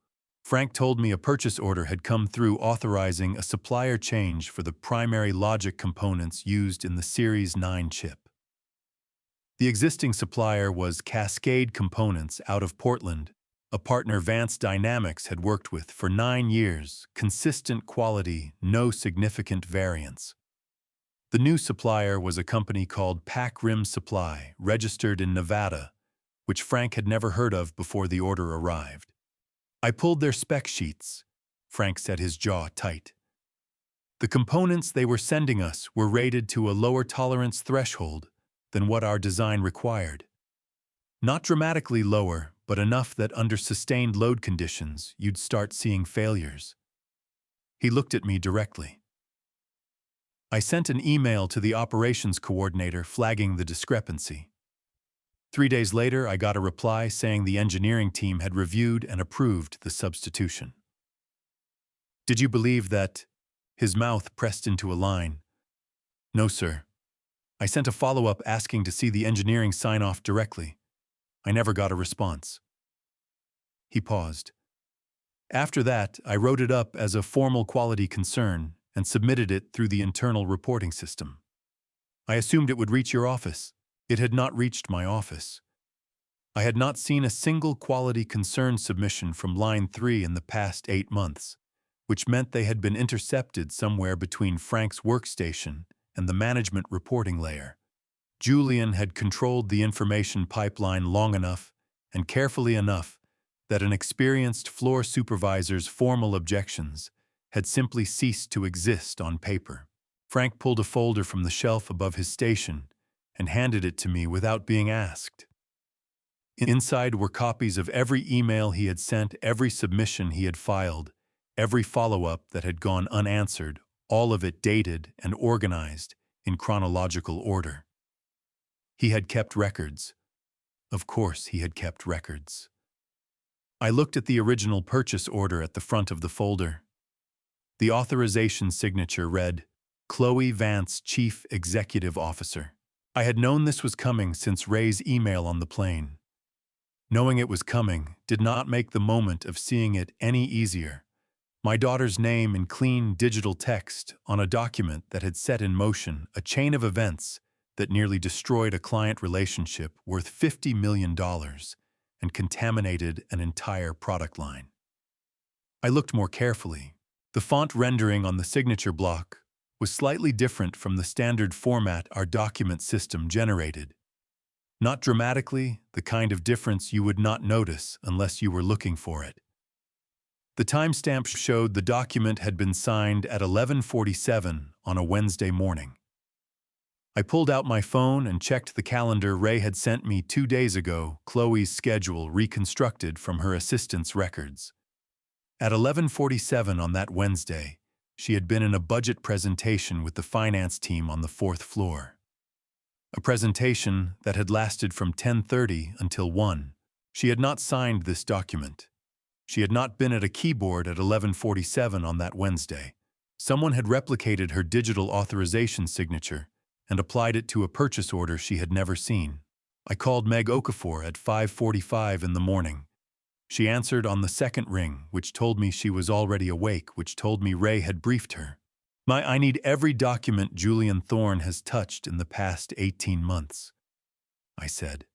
Speaker 1: Frank told me a purchase order had come through authorizing a supplier change for the primary logic components used in the Series 9 chip. The existing supplier was Cascade Components out of Portland, a partner Vance Dynamics had worked with for 9 years, consistent quality, no significant variance. The new supplier was a company called Pac Rim Supply, registered in Nevada, which Frank had never heard of before the order arrived. I pulled their spec sheets. Frank set his jaw tight. The components they were sending us were rated to a lower tolerance threshold than what our design required. Not dramatically lower, but enough that under sustained load conditions, you'd start seeing failures. He looked at me directly. I sent an email to the operations coordinator flagging the discrepancy. 3 days later, I got a reply saying the engineering team had reviewed and approved the substitution. Did you believe that? His mouth pressed into a line. No, sir. I sent a follow-up asking to see the engineering sign-off directly. I never got a response. He paused. After that, I wrote it up as a formal quality concern and submitted it through the internal reporting system. I assumed it would reach your office. It had not reached my office. I had not seen a single quality concern submission from Line 3 in the past 8 months, which meant they had been intercepted somewhere between Frank's workstation and the management reporting layer. Julian had controlled the information pipeline long enough and carefully enough that an experienced floor supervisor's formal objections had simply ceased to exist on paper. Frank pulled a folder from the shelf above his station and handed it to me without being asked. Inside were copies of every email he had sent, every submission he had filed, every follow-up that had gone unanswered, all of it dated and organized in chronological order. He had kept records. Of course he had kept records. I looked at the original purchase order at the front of the folder. The authorization signature read, Chloe Vance, Chief Executive Officer. I had known this was coming since Ray's email on the plane. Knowing it was coming did not make the moment of seeing it any easier. My daughter's name in clean digital text on a document that had set in motion a chain of events that nearly destroyed a client relationship worth $50 million and contaminated an entire product line. I looked more carefully. The font rendering on the signature block was slightly different from the standard format our document system generated. Not dramatically, the kind of difference you would not notice unless you were looking for it. The timestamp showed the document had been signed at 11:47 on a Wednesday morning. I pulled out my phone and checked the calendar Ray had sent me 2 days ago, Chloe's schedule reconstructed from her assistant's records. At 11:47 on that Wednesday, she had been in a budget presentation with the finance team on the 4th floor. A presentation that had lasted from 10:30 until 1. She had not signed this document. She had not been at a keyboard at 11:47 on that Wednesday. Someone had replicated her digital authorization signature and applied it to a purchase order she had never seen. I called Meg Okafor at 5:45 in the morning. She answered on the second ring, which told me she was already awake, which told me Ray had briefed her. I need every document Julian Thorne has touched in the past 18 months, I said.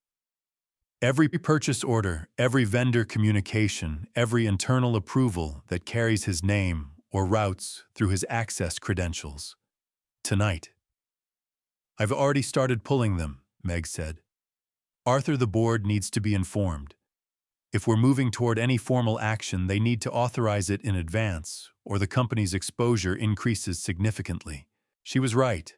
Speaker 1: Every purchase order, every vendor communication, every internal approval that carries his name or routes through his access credentials. Tonight. I've already started pulling them, Meg said. Arthur, the board needs to be informed. If we're moving toward any formal action, they need to authorize it in advance, or the company's exposure increases significantly. She was right.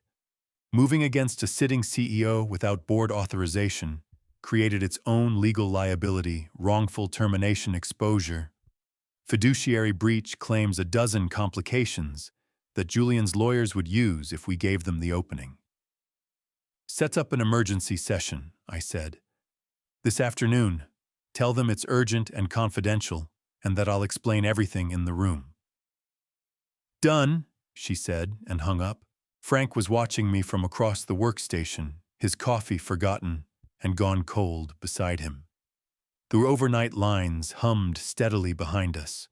Speaker 1: Moving against a sitting CEO without board authorization created its own legal liability, wrongful termination exposure. Fiduciary breach claims a dozen complications that Julian's lawyers would use if we gave them the opening. Set up an emergency session, I said. This afternoon. Tell them it's urgent and confidential, and that I'll explain everything in the room. Done, she said, and hung up. Frank was watching me from across the workstation, his coffee forgotten and gone cold beside him. The overnight lines hummed steadily behind us.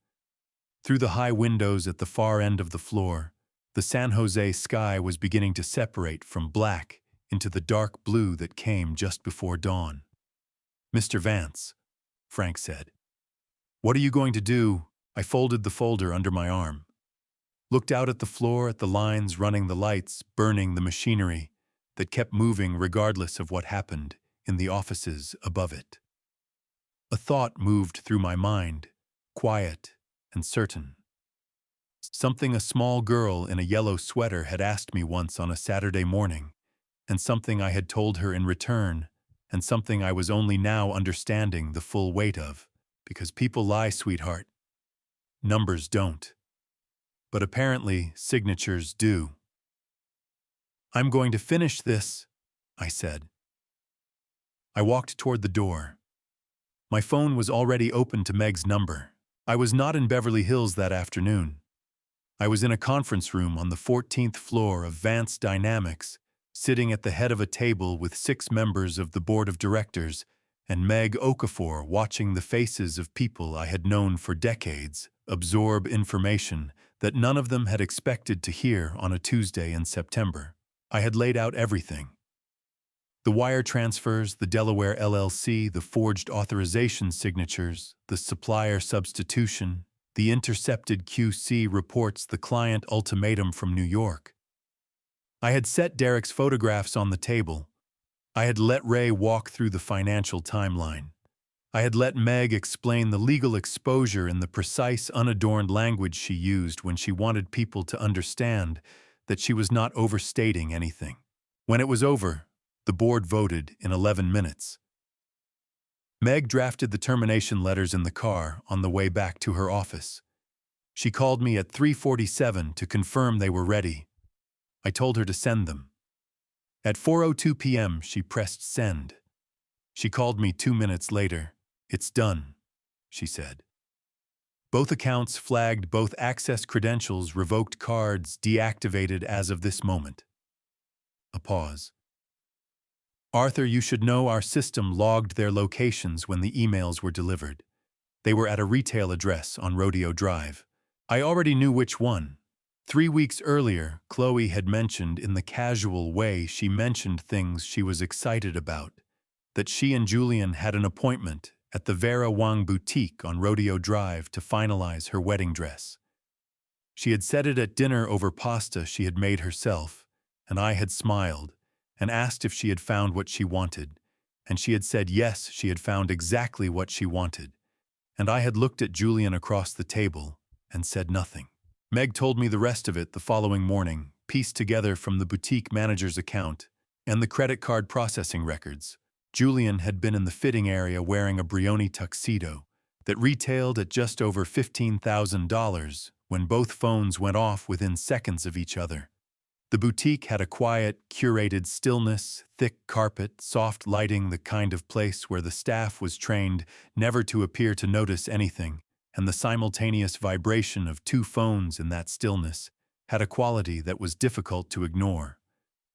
Speaker 1: Through the high windows at the far end of the floor, the San Jose sky was beginning to separate from black into the dark blue that came just before dawn. "Mr. Vance," Frank said. "What are you going to do?" I folded the folder under my arm, looked out at the floor, at the lines running the lights, burning the machinery that kept moving regardless of what happened in the offices above it. A thought moved through my mind, quiet and certain. Something a small girl in a yellow sweater had asked me once on a Saturday morning, and something I had told her in return, and something I was only now understanding the full weight of, because people lie, sweetheart. Numbers don't. But apparently, signatures do. "I'm going to finish this," I said. I walked toward the door. My phone was already open to Meg's number. I was not in Beverly Hills that afternoon. I was in a conference room on the 14th floor of Vance Dynamics, sitting at the head of a table with 6 members of the board of directors and Meg Okafor watching the faces of people I had known for decades absorb information that none of them had expected to hear on a Tuesday in September. I had laid out everything. The wire transfers, the Delaware LLC, the forged authorization signatures, the supplier substitution, the intercepted QC reports, the client ultimatum from New York. I had set Derek's photographs on the table. I had let Ray walk through the financial timeline. I had let Meg explain the legal exposure in the precise, unadorned language she used when she wanted people to understand that she was not overstating anything. When it was over, the board voted in 11 minutes. Meg drafted the termination letters in the car on the way back to her office. She called me at 3:47 to confirm they were ready. I told her to send them. At 4:02 p.m., she pressed send. She called me 2 minutes later. "It's done," she said. Both accounts flagged, both access credentials, revoked cards, deactivated as of this moment. A pause. "Arthur, you should know our system logged their locations when the emails were delivered. They were at a retail address on Rodeo Drive. I already knew which one. 3 weeks earlier, Chloe had mentioned in the casual way she mentioned things she was excited about, that she and Julian had an appointment at the Vera Wang boutique on Rodeo Drive to finalize her wedding dress. She had said it at dinner over pasta she had made herself, and I had smiled and asked if she had found what she wanted, and she had said yes, she had found exactly what she wanted, and I had looked at Julian across the table and said nothing. Meg told me the rest of it the following morning, pieced together from the boutique manager's account and the credit card processing records. Julian had been in the fitting area wearing a Brioni tuxedo that retailed at just over $15,000 when both phones went off within seconds of each other. The boutique had a quiet, curated stillness, thick carpet, soft lighting, the kind of place where the staff was trained never to appear to notice anything, and the simultaneous vibration of 2 phones in that stillness had a quality that was difficult to ignore.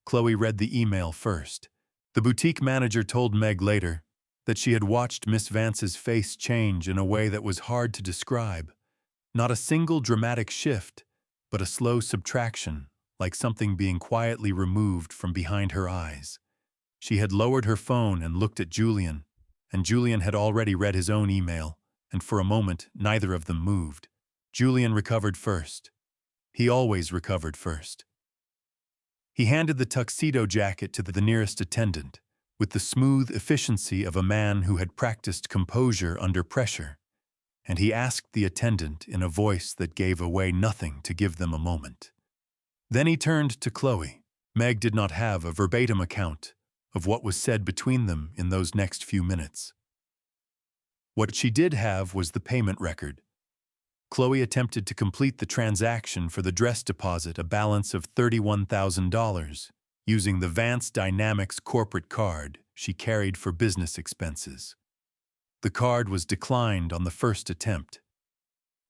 Speaker 1: Chloe read the email first. The boutique manager told Meg later that she had watched Miss Vance's face change in a way that was hard to describe. Not a single dramatic shift, but a slow subtraction, like something being quietly removed from behind her eyes. She had lowered her phone and looked at Julian, and Julian had already read his own email, and for a moment neither of them moved. Julian recovered first. He always recovered first. He handed the tuxedo jacket to the nearest attendant, with the smooth efficiency of a man who had practiced composure under pressure, and he asked the attendant in a voice that gave away nothing to give them a moment. Then he turned to Chloe. Meg did not have a verbatim account of what was said between them in those next few minutes. What she did have was the payment record. Chloe attempted to complete the transaction for the dress deposit, a balance of $31,000, using the Vance Dynamics corporate card she carried for business expenses. The card was declined on the first attempt.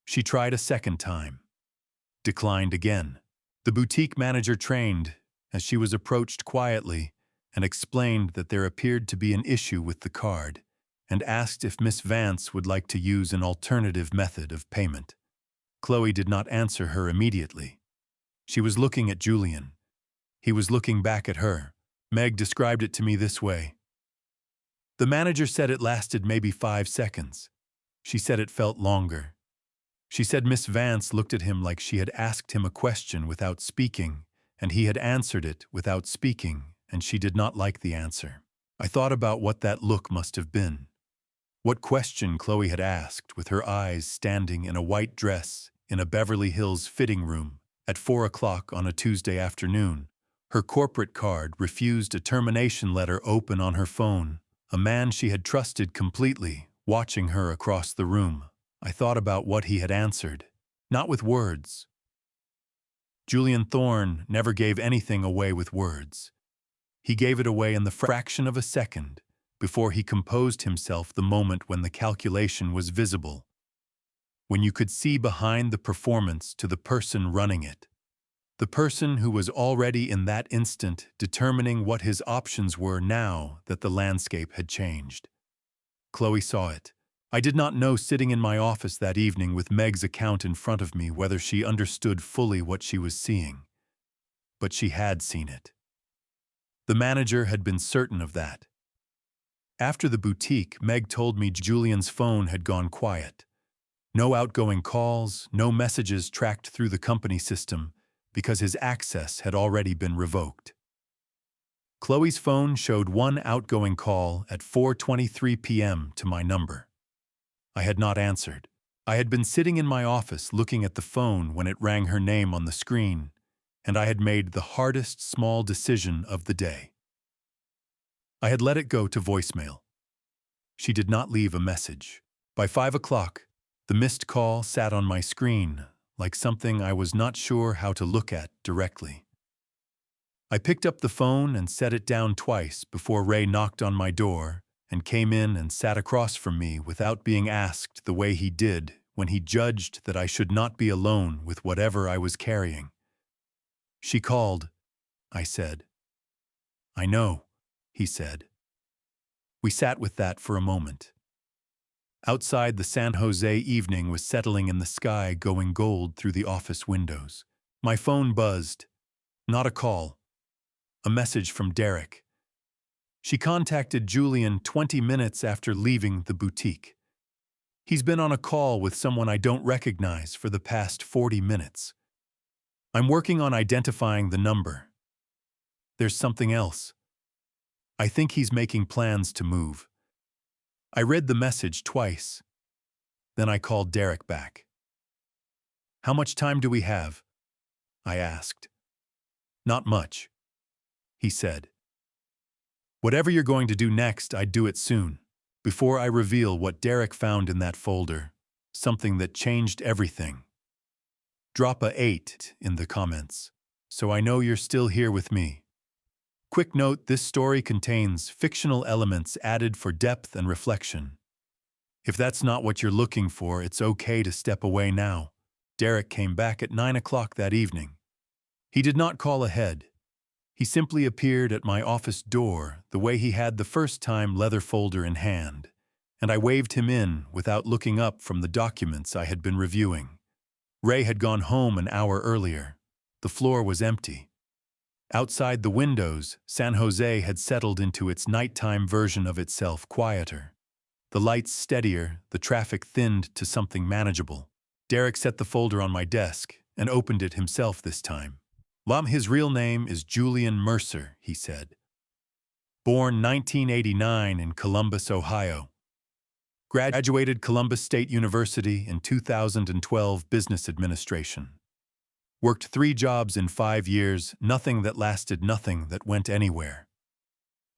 Speaker 1: She tried a second time. Declined again. The boutique manager trained as she was approached quietly and explained that there appeared to be an issue with the card, and asked if Miss Vance would like to use an alternative method of payment. Chloe did not answer her immediately. She was looking at Julian. He was looking back at her, Meg described it to me this way. The manager said it lasted maybe 5 seconds. She said it felt longer. She said Miss Vance looked at him like she had asked him a question without speaking, and he had answered it without speaking, and she did not like the answer. I thought about what that look must have been. What question Chloe had asked, with her eyes standing in a white dress in a Beverly Hills fitting room at 4 o'clock on a Tuesday afternoon. Her corporate card refused a termination letter open on her phone, a man she had trusted completely, watching her across the room. I thought about what he had answered, not with words. Julian Thorne never gave anything away with words. He gave it away in the fraction of a second before he composed himself the moment when the calculation was visible, when you could see behind the performance to the person running it, the person who was already in that instant determining what his options were now that the landscape had changed. Chloe saw it. I did not know sitting in my office that evening with Meg's account in front of me whether she understood fully what she was seeing. But she had seen it. The manager had been certain of that. After the boutique, Meg told me Julian's phone had gone quiet. No outgoing calls, no messages tracked through the company system, because his access had already been revoked. Chloe's phone showed one outgoing call at 4:23 p.m. to my number. I had not answered. I had been sitting in my office looking at the phone when it rang her name on the screen, and I had made the hardest small decision of the day. I had let it go to voicemail. She did not leave a message. By 5 o'clock, the missed call sat on my screen, like something I was not sure how to look at directly. I picked up the phone and set it down twice before Ray knocked on my door and came in and sat across from me without being asked the way he did when he judged that I should not be alone with whatever I was carrying. She called, I said. I know, he said. We sat with that for a moment. Outside, the San Jose evening was settling in the sky, going gold through the office windows. My phone buzzed. Not a call. A message from Derek. She contacted Julian 20 minutes after leaving the boutique. He's been on a call with someone I don't recognize for the past 40 minutes. I'm working on identifying the number. There's something else. I think he's making plans to move. I read the message twice. Then I called Derek back. How much time do we have? I asked. Not much, he said. Whatever you're going to do next, I'd do it soon, before I reveal what Derek found in that folder, something that changed everything. Drop a 8 in the comments, so I know you're still here with me. Quick note, this story contains fictional elements added for depth and reflection. If that's not what you're looking for, it's okay to step away now. Derek came back at 9 o'clock that evening. He did not call ahead. He simply appeared at my office door the way he had the first time, leather folder in hand, and I waved him in without looking up from the documents I had been reviewing. Ray had gone home an hour earlier. The floor was empty. Outside the windows, San Jose had settled into its nighttime version of itself, quieter. The lights steadier, the traffic thinned to something manageable. Derek set the folder on my desk and opened it himself this time. His real name is Julian Mercer, he said. Born 1989 in Columbus, Ohio. Graduated Columbus State University in 2012 Business Administration. Worked 3 jobs in 5 years, nothing that lasted, nothing that went anywhere.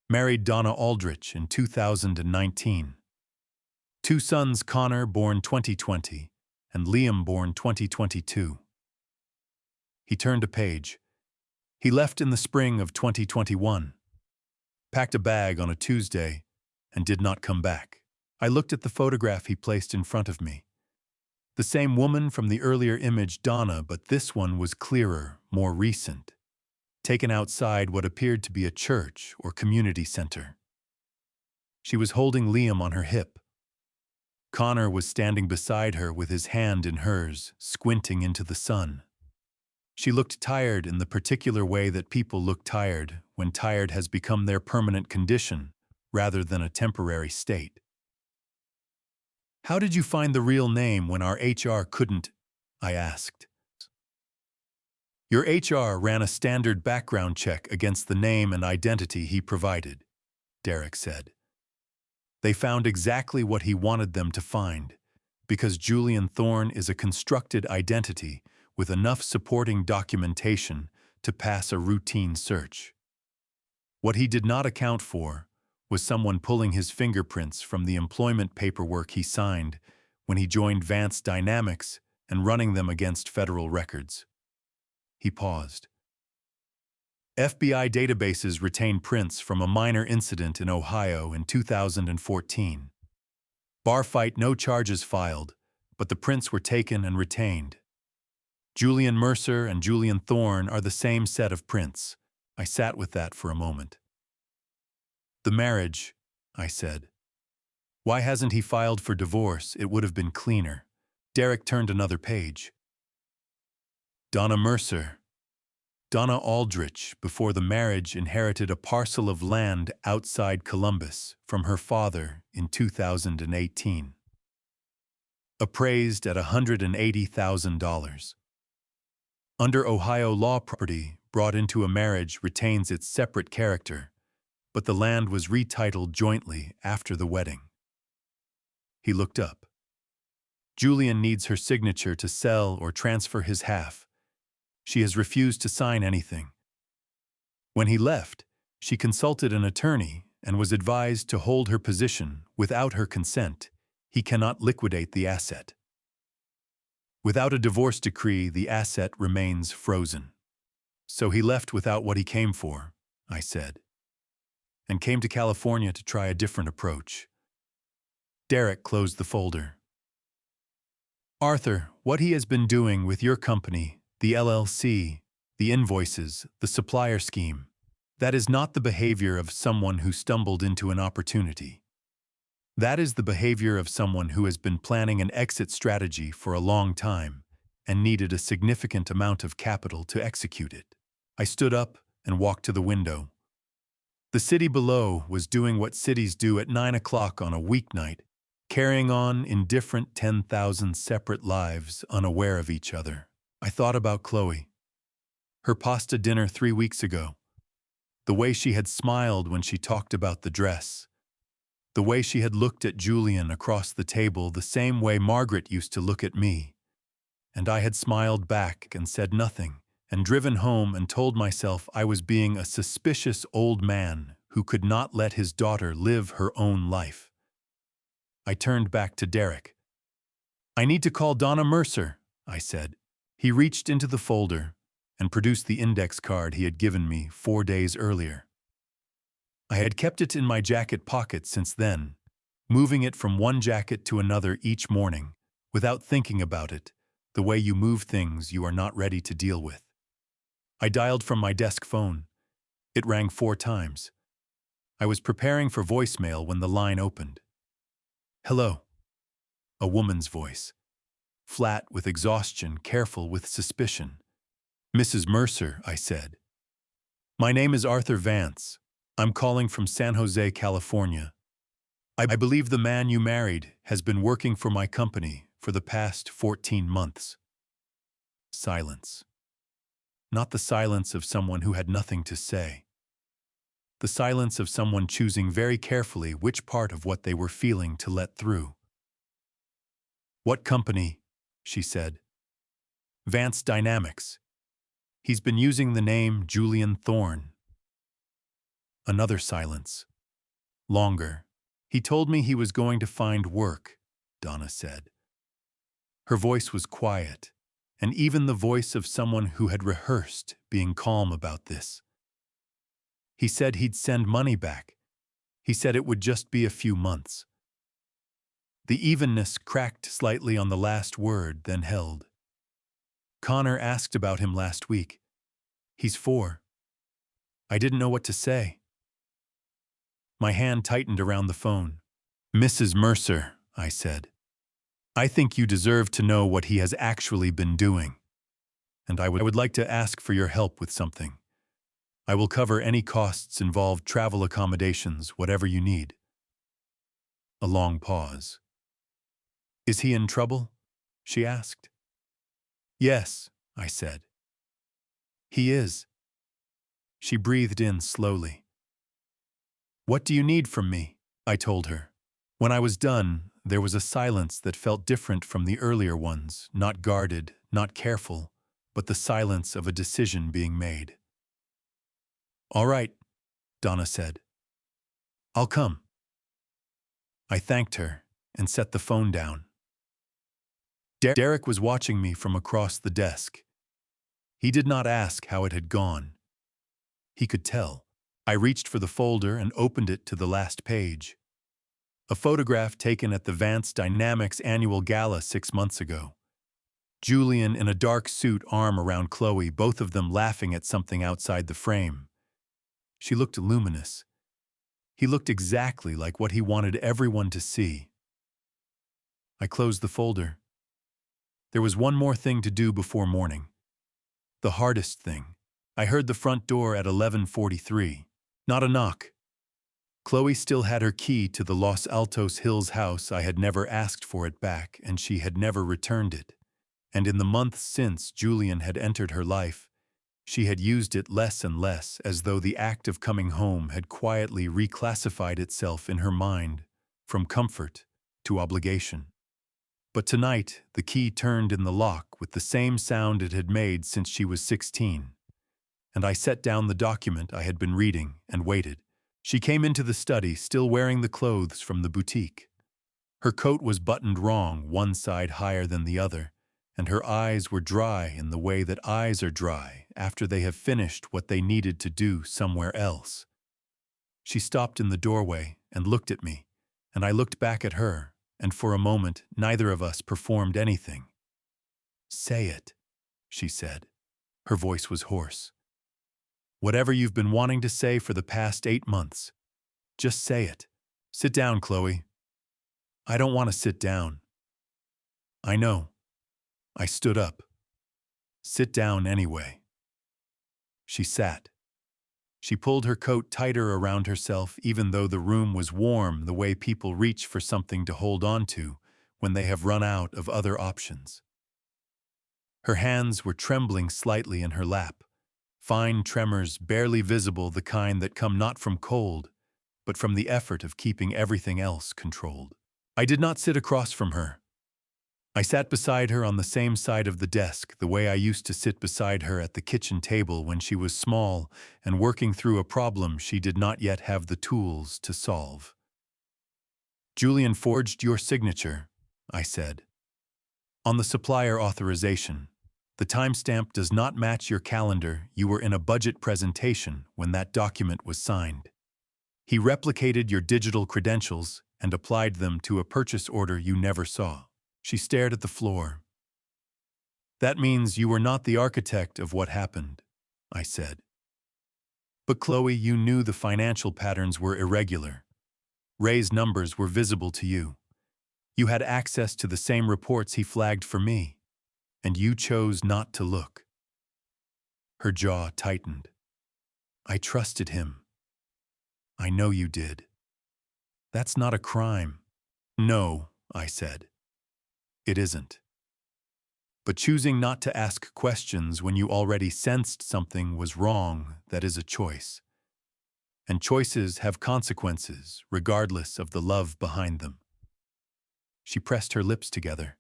Speaker 1: Married Donna Aldrich in 2019. 2 sons, Connor, born 2020, and Liam, born 2022. He turned a page. He left in the spring of 2021. Packed a bag on a Tuesday and did not come back. I looked at the photograph he placed in front of me. The same woman from the earlier image, Donna, but this one was clearer, more recent. Taken outside what appeared to be a church or community center. She was holding Liam on her hip. Connor was standing beside her with his hand in hers, squinting into the sun. She looked tired in the particular way that people look tired when tired has become their permanent condition rather than a temporary state. "How did you find the real name when our HR couldn't?" I asked. "Your HR ran a standard background check against the name and identity he provided," Derek said. "They found exactly what he wanted them to find, because Julian Thorne is a constructed identity with enough supporting documentation to pass a routine search. What he did not account for was someone pulling his fingerprints from the employment paperwork he signed when he joined Vance Dynamics and running them against federal records." He paused. "FBI databases retain prints from a minor incident in Ohio in 2014. Bar fight, no charges filed, but the prints were taken and retained. Julian Mercer and Julian Thorne are the same set of prints." I sat with that for a moment. "The marriage," I said. "Why hasn't he filed for divorce? It would have been cleaner." Derek turned another page. "Donna Mercer. Donna Aldrich, before the marriage, inherited a parcel of land outside Columbus from her father in 2018. Appraised at $180,000. Under Ohio law, property brought into a marriage retains its separate character, but the land was retitled jointly after the wedding." He looked up. "Julian needs her signature to sell or transfer his half. She has refused to sign anything. When he left, she consulted an attorney and was advised to hold her position without her consent. He cannot liquidate the asset. Without a divorce decree, the asset remains frozen. So he left without what he came for," I said, "and came to California to try a different approach." Derek closed the folder. "Arthur, what he has been doing with your company, the LLC, the invoices, the supplier scheme, that is not the behavior of someone who stumbled into an opportunity. That is the behavior of someone who has been planning an exit strategy for a long time and needed a significant amount of capital to execute it." I stood up and walked to the window. The city below was doing what cities do at 9 o'clock on a weeknight, carrying on in different 10,000 separate lives unaware of each other. I thought about Chloe. Her pasta dinner 3 weeks ago. The way she had smiled when she talked about the dress. The way she had looked at Julian across the table the same way Margaret used to look at me. And I had smiled back and said nothing, and driven home and told myself I was being a suspicious old man who could not let his daughter live her own life. I turned back to Derek. "I need to call Donna Mercer," I said. He reached into the folder and produced the index card he had given me 4 days earlier. I had kept it in my jacket pocket since then, moving it from one jacket to another each morning, without thinking about it, the way you move things you are not ready to deal with. I dialed from my desk phone. It rang 4 times. I was preparing for voicemail when the line opened. "Hello." A woman's voice. Flat with exhaustion, careful with suspicion. "Mrs. Mercer," I said. "My name is Arthur Vance. I'm calling from San Jose, California. I believe the man you married has been working for my company for the past 14 months. Silence. Not the silence of someone who had nothing to say. The silence of someone choosing very carefully which part of what they were feeling to let through. "What company?" she said. "Vance Dynamics. He's been using the name Julian Thorne." Another silence. Longer. "He told me he was going to find work," Donna said. Her voice was quiet, and even the voice of someone who had rehearsed being calm about this. "He said he'd send money back. He said it would just be a few months." The evenness cracked slightly on the last word, then held. "Connor asked about him last week. He's 4. I didn't know what to say." My hand tightened around the phone. "Mrs. Mercer," I said. "I think you deserve to know what he has actually been doing." and I would like to ask for your help with something. I will cover any costs involved, travel accommodations, whatever you need. A long pause. Is he in trouble? She asked. Yes, I said. He is. She breathed in slowly. What do you need from me? I told her. When I was done, there was a silence that felt different from the earlier ones, not guarded, not careful, but the silence of a decision being made. All right, Donna said. I'll come. I thanked her and set the phone down. Derek was watching me from across the desk. He did not ask how it had gone. He could tell. I reached for the folder and opened it to the last page. A photograph taken at the Vance Dynamics annual gala 6 months ago. Julian in a dark suit, arm around Chloe, both of them laughing at something outside the frame. She looked luminous. He looked exactly like what he wanted everyone to see. I closed the folder. There was one more thing to do before morning. The hardest thing. I heard the front door at 11:43. Not a knock. Chloe still had her key to the Los Altos Hills house. I had never asked for it back, and she had never returned it. And in the months since Julian had entered her life, she had used it less and less, as though the act of coming home had quietly reclassified itself in her mind from comfort to obligation. But tonight, the key turned in the lock with the same sound it had made since she was 16. And I set down the document I had been reading and waited. She came into the study, still wearing the clothes from the boutique. Her coat was buttoned wrong, one side higher than the other, and her eyes were dry in the way that eyes are dry after they have finished what they needed to do somewhere else. She stopped in the doorway and looked at me, and I looked back at her, and for a moment neither of us performed anything. Say it, she said. Her voice was hoarse. Whatever you've been wanting to say for the past 8 months, just say it. Sit down, Chloe. I don't want to sit down. I know. I stood up. Sit down anyway. She sat. She pulled her coat tighter around herself, even though the room was warm, the way people reach for something to hold on to when they have run out of other options. Her hands were trembling slightly in her lap, fine tremors barely visible, the kind that come not from cold, but from the effort of keeping everything else controlled. I did not sit across from her. I sat beside her on the same side of the desk, the way I used to sit beside her at the kitchen table when she was small and working through a problem she did not yet have the tools to solve. Julian forged your signature, I said. On the supplier authorization. The timestamp does not match your calendar. You were in a budget presentation when that document was signed. He replicated your digital credentials and applied them to a purchase order you never saw. She stared at the floor. That means you were not the architect of what happened, I said. But Chloe, you knew the financial patterns were irregular. Ray's numbers were visible to you. You had access to the same reports he flagged for me, and you chose not to look. Her jaw tightened. I trusted him. I know you did. That's not a crime. No, I said. It isn't. But choosing not to ask questions when you already sensed something was wrong, that is a choice. And choices have consequences, regardless of the love behind them. She pressed her lips together.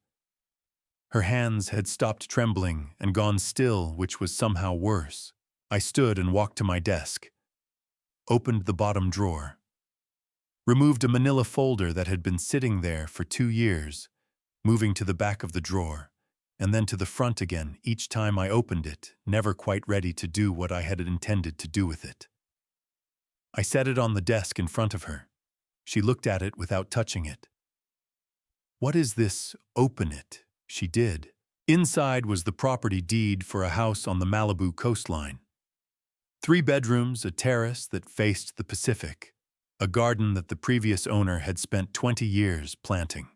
Speaker 1: Her hands had stopped trembling and gone still, which was somehow worse. I stood and walked to my desk, opened the bottom drawer, removed a manila folder that had been sitting there for 2 years, moving to the back of the drawer, and then to the front again each time I opened it, never quite ready to do what I had intended to do with it. I set it on the desk in front of her. She looked at it without touching it. What is this? Open it. She did. Inside was the property deed for a house on the Malibu coastline. 3 bedrooms, a terrace that faced the Pacific, a garden that the previous owner had spent 20 years planting.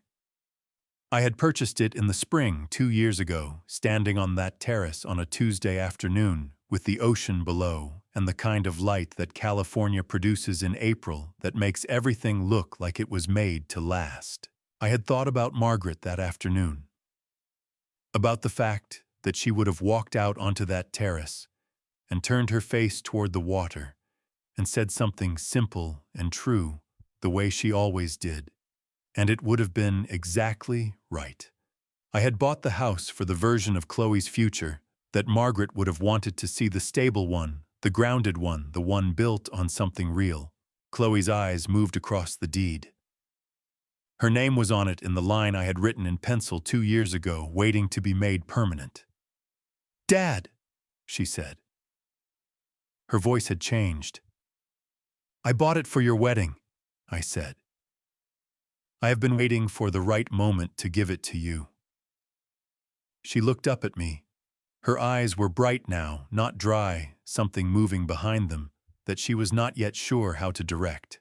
Speaker 1: I had purchased it in the spring 2 years ago, standing on that terrace on a Tuesday afternoon, with the ocean below and the kind of light that California produces in April that makes everything look like it was made to last. I had thought about Margaret that afternoon, about the fact that she would have walked out onto that terrace and turned her face toward the water and said something simple and true the way she always did. And it would have been exactly right. I had bought the house for the version of Chloe's future that Margaret would have wanted to see, the stable one, the grounded one, the one built on something real. Chloe's eyes moved across the deed. Her name was on it in the line I had written in pencil 2 years ago, waiting to be made permanent. "Dad," she said. Her voice had changed. "I bought it for your wedding," I said. "I have been waiting for the right moment to give it to you." She looked up at me. Her eyes were bright now, not dry, something moving behind them that she was not yet sure how to direct.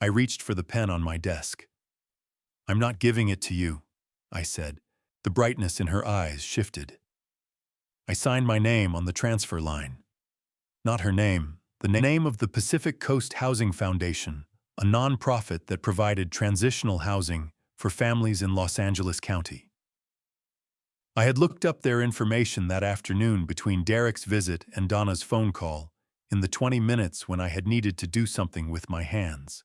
Speaker 1: I reached for the pen on my desk. "I'm not giving it to you," I said. The brightness in her eyes shifted. I signed my name on the transfer line. Not her name, the name of the Pacific Coast Housing Foundation, a nonprofit that provided transitional housing for families in Los Angeles County. I had looked up their information that afternoon between Derek's visit and Donna's phone call, in the 20 minutes when I had needed to do something with my hands.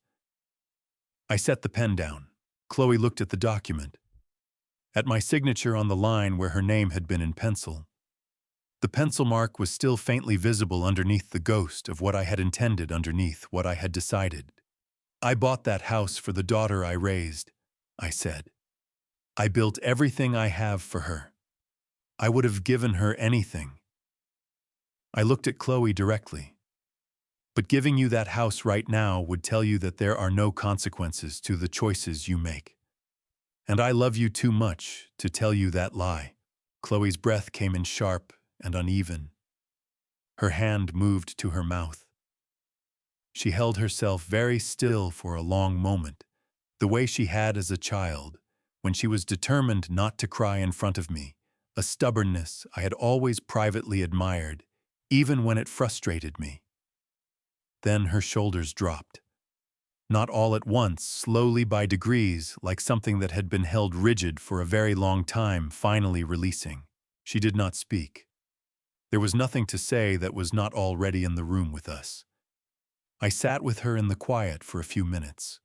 Speaker 1: I set the pen down. Chloe looked at the document, at my signature on the line where her name had been in pencil. The pencil mark was still faintly visible underneath the ghost of what I had intended, underneath what I had decided. "I bought that house for the daughter I raised," I said. "I built everything I have for her. I would have given her anything." I looked at Chloe directly. "But giving you that house right now would tell you that there are no consequences to the choices you make. And I love you too much to tell you that lie." Chloe's breath came in sharp and uneven. Her hand moved to her mouth. She held herself very still for a long moment, the way she had as a child, when she was determined not to cry in front of me, a stubbornness I had always privately admired, even when it frustrated me. Then her shoulders dropped. Not all at once, slowly by degrees, like something that had been held rigid for a very long time, finally releasing. She did not speak. There was nothing to say that was not already in the room with us. I sat with her in the quiet for a few minutes.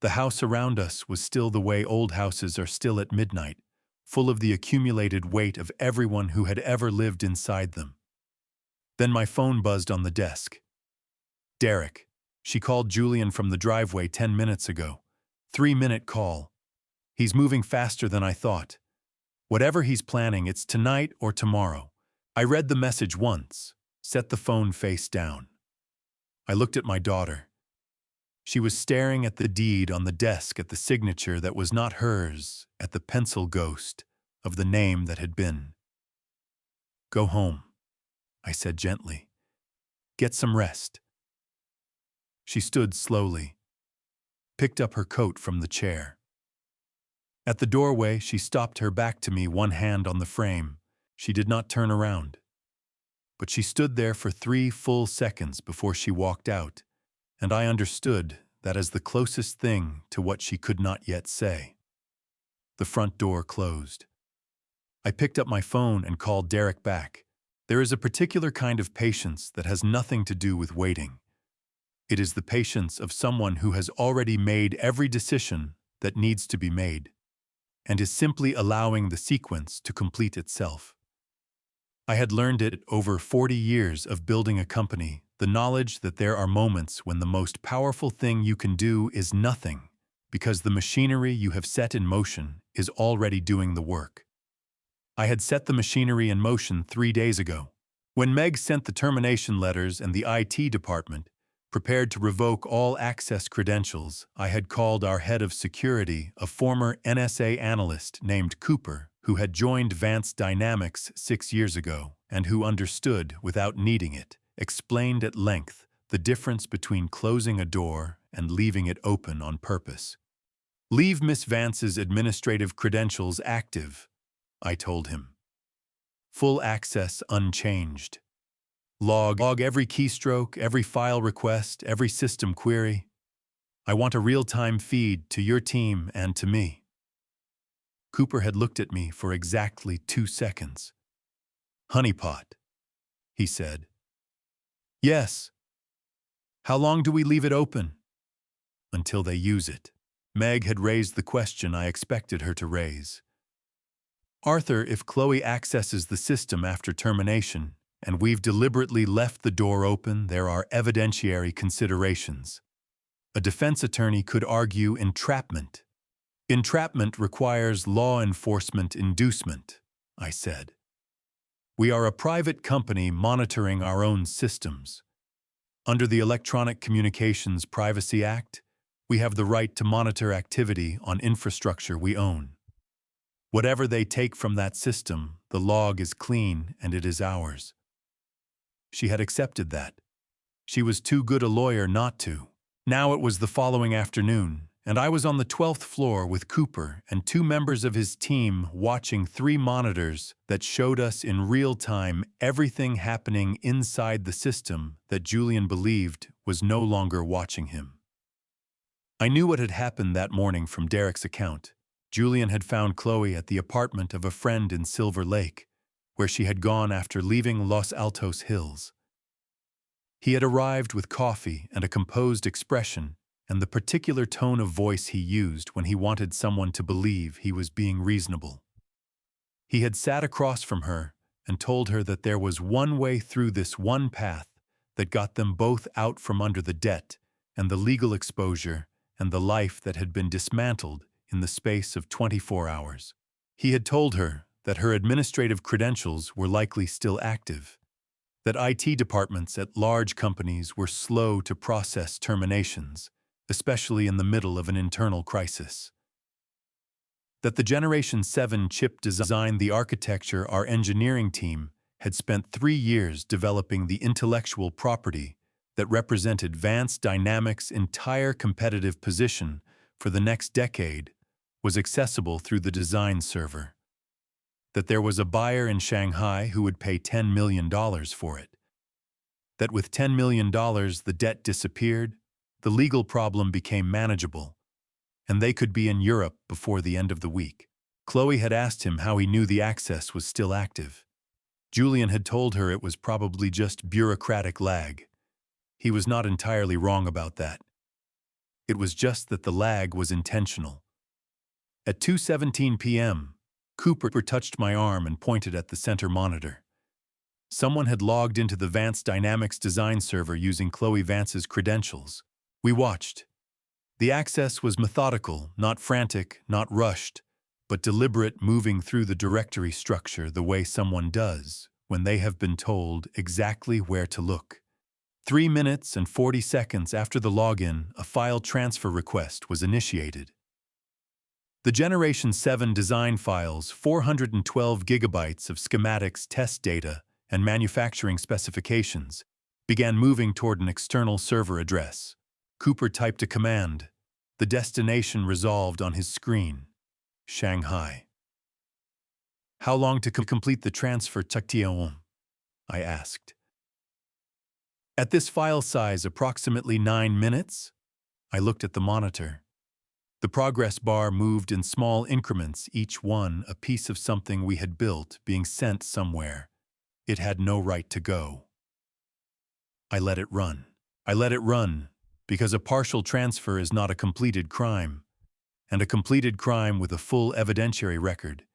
Speaker 1: The house around us was still the way old houses are still at midnight, full of the accumulated weight of everyone who had ever lived inside them. Then my phone buzzed on the desk. "Derek." She called Julian from the driveway 10 minutes ago. 3-minute call. "He's moving faster than I thought. Whatever he's planning, it's tonight or tomorrow." I read the message once, set the phone face down. I looked at my daughter. She was staring at the deed on the desk, at the signature that was not hers, at the pencil ghost of the name that had been. "Go home," I said gently. "Get some rest." She stood slowly, picked up her coat from the chair. At the doorway, she stopped, her back to me, one hand on the frame. She did not turn around. But she stood there for 3 full seconds before she walked out, and I understood that as the closest thing to what she could not yet say. The front door closed. I picked up my phone and called Derek back. There is a particular kind of patience that has nothing to do with waiting. It is the patience of someone who has already made every decision that needs to be made, and is simply allowing the sequence to complete itself. I had learned it over 40 years of building a company, the knowledge that there are moments when the most powerful thing you can do is nothing, because the machinery you have set in motion is already doing the work. I had set the machinery in motion 3 days ago. When Meg sent the termination letters and the IT department prepared to revoke all access credentials, I had called our head of security, a former NSA analyst named Cooper, who had joined Vance Dynamics 6 years ago and who understood, without needing it, explained at length the difference between closing a door and leaving it open on purpose. Leave Miss Vance's administrative credentials active, I told him. Full access unchanged. Log every keystroke, every file request, every system query. I want a real-time feed to your team and to me. Cooper had looked at me for exactly 2 seconds. Honeypot, he said. Yes. How long do we leave it open? Until they use it. Meg had raised the question I expected her to raise. Arthur, if Chloe accesses the system after termination, and we've deliberately left the door open, there are evidentiary considerations. A defense attorney could argue entrapment. Entrapment requires law enforcement inducement, I said. We are a private company monitoring our own systems. Under the Electronic Communications Privacy Act, we have the right to monitor activity on infrastructure we own. Whatever they take from that system, the log is clean and it is ours. She had accepted that. She was too good a lawyer not to. Now it was the following afternoon, and I was on the 12th floor with Cooper and 2 members of his team watching 3 monitors that showed us in real time everything happening inside the system that Julian believed was no longer watching him. I knew what had happened that morning from Derek's account. Julian had found Chloe at the apartment of a friend in Silver Lake, where she had gone after leaving Los Altos Hills. He had arrived with coffee and a composed expression and the particular tone of voice he used when he wanted someone to believe he was being reasonable. He had sat across from her and told her that there was one way through this one path that got them both out from under the debt and the legal exposure and the life that had been dismantled in the space of 24 hours. He had told her that her administrative credentials were likely still active, that IT departments at large companies were slow to process terminations, especially in the middle of an internal crisis. That the Generation 7 chip design, the architecture our engineering team had spent 3 years developing the intellectual property that represented Vance Dynamics' entire competitive position for the next decade, was accessible through the design server. That there was a buyer in Shanghai who would pay $10 million for it. That with $10 million the debt disappeared, the legal problem became manageable, and they could be in Europe before the end of the week. Chloe had asked him how he knew the access was still active. Julian had told her it was probably just bureaucratic lag. He was not entirely wrong about that. It was just that the lag was intentional. At 2:17 p.m., Cooper touched my arm and pointed at the center monitor. Someone had logged into the Vance Dynamics design server using Chloe Vance's credentials. We watched. The access was methodical, not frantic, not rushed, but deliberate, moving through the directory structure the way someone does when they have been told exactly where to look. 3 minutes and 40 seconds after the login, a file transfer request was initiated. The Generation 7 design files, 412 gigabytes of schematics, test data, and manufacturing specifications, began moving toward an external server address. Cooper typed a command. The destination resolved on his screen: Shanghai. How long to complete the transfer, Tactium? I asked. At this file size, approximately 9 minutes? I looked at the monitor. The progress bar moved in small increments, each one a piece of something we had built being sent somewhere. It had no right to go. I let it run. I let it run because a partial transfer is not a completed crime, and a completed crime with a full evidentiary record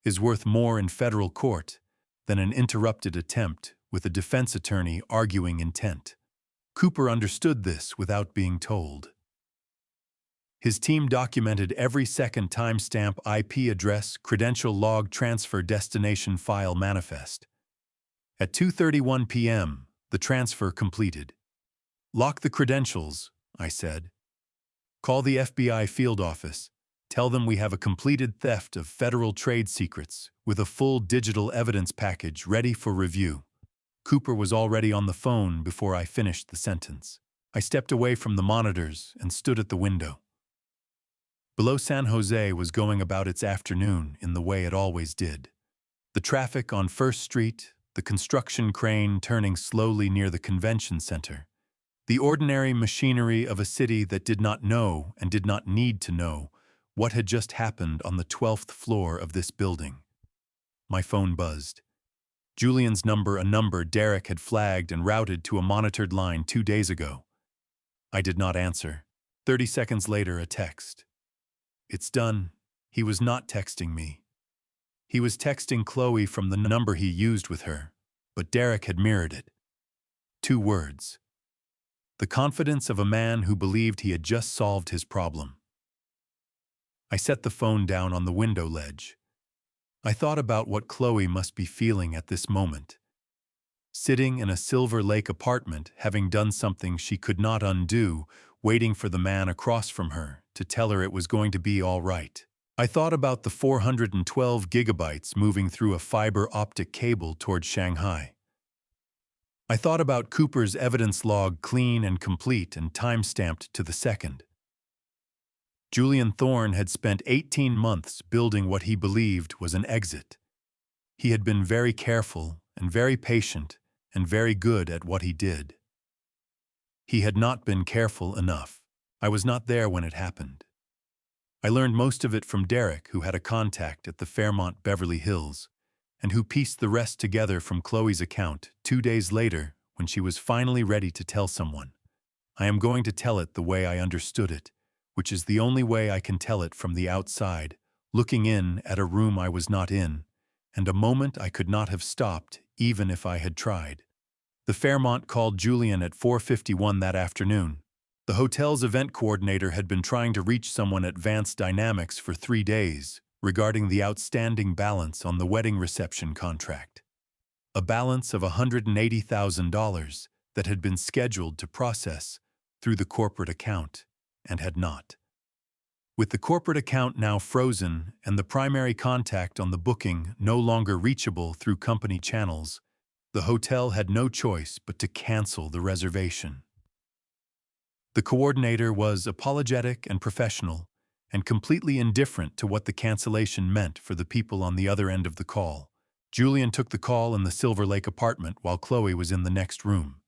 Speaker 1: is worth more in federal court than an interrupted attempt with a defense attorney arguing intent. Cooper understood this without being told. His team documented every second timestamp, IP address, credential log, transfer destination file manifest. At 2:31 p.m., the transfer completed. Lock the credentials, I said. Call the FBI field office. Tell them we have a completed theft of federal trade secrets with a full digital evidence package ready for review. Cooper was already on the phone before I finished the sentence. I stepped away from the monitors and stood at the window. Below San Jose was going about its afternoon in the way it always did. The traffic on First Street, the construction crane turning slowly near the convention center, the ordinary machinery of a city that did not know and did not need to know what had just happened on the 12th floor of this building. My phone buzzed. Julian's number, a number Derek had flagged and routed to a monitored line 2 days ago. I did not answer. 30 seconds later, a text. It's done. He was not texting me. He was texting Chloe from the number he used with her, but Derek had mirrored it. 2 words. The confidence of a man who believed he had just solved his problem. I set the phone down on the window ledge. I thought about what Chloe must be feeling at this moment. Sitting in a Silver Lake apartment, having done something she could not undo, waiting for the man across from her to tell her it was going to be all right. I thought about the 412 gigabytes moving through a fiber optic cable toward Shanghai. I thought about Cooper's evidence log, clean and complete and time-stamped to the second. Julian Thorne had spent 18 months building what he believed was an exit. He had been very careful and very patient and very good at what he did. He had not been careful enough. I was not there when it happened. I learned most of it from Derek, who had a contact at the Fairmont Beverly Hills, and who pieced the rest together from Chloe's account 2 days later when she was finally ready to tell someone. I am going to tell it the way I understood it, which is the only way I can tell it from the outside, looking in at a room I was not in, and a moment I could not have stopped even if I had tried. The Fairmont called Julian at 4:51 that afternoon. The hotel's event coordinator had been trying to reach someone at Vance Dynamics for 3 days regarding the outstanding balance on the wedding reception contract. A balance of $180,000 that had been scheduled to process through the corporate account and had not. With the corporate account now frozen and the primary contact on the booking no longer reachable through company channels, the hotel had no choice but to cancel the reservation. The coordinator was apologetic and professional, and completely indifferent to what the cancellation meant for the people on the other end of the call. Julian took the call in the Silver Lake apartment while Chloe was in the next room.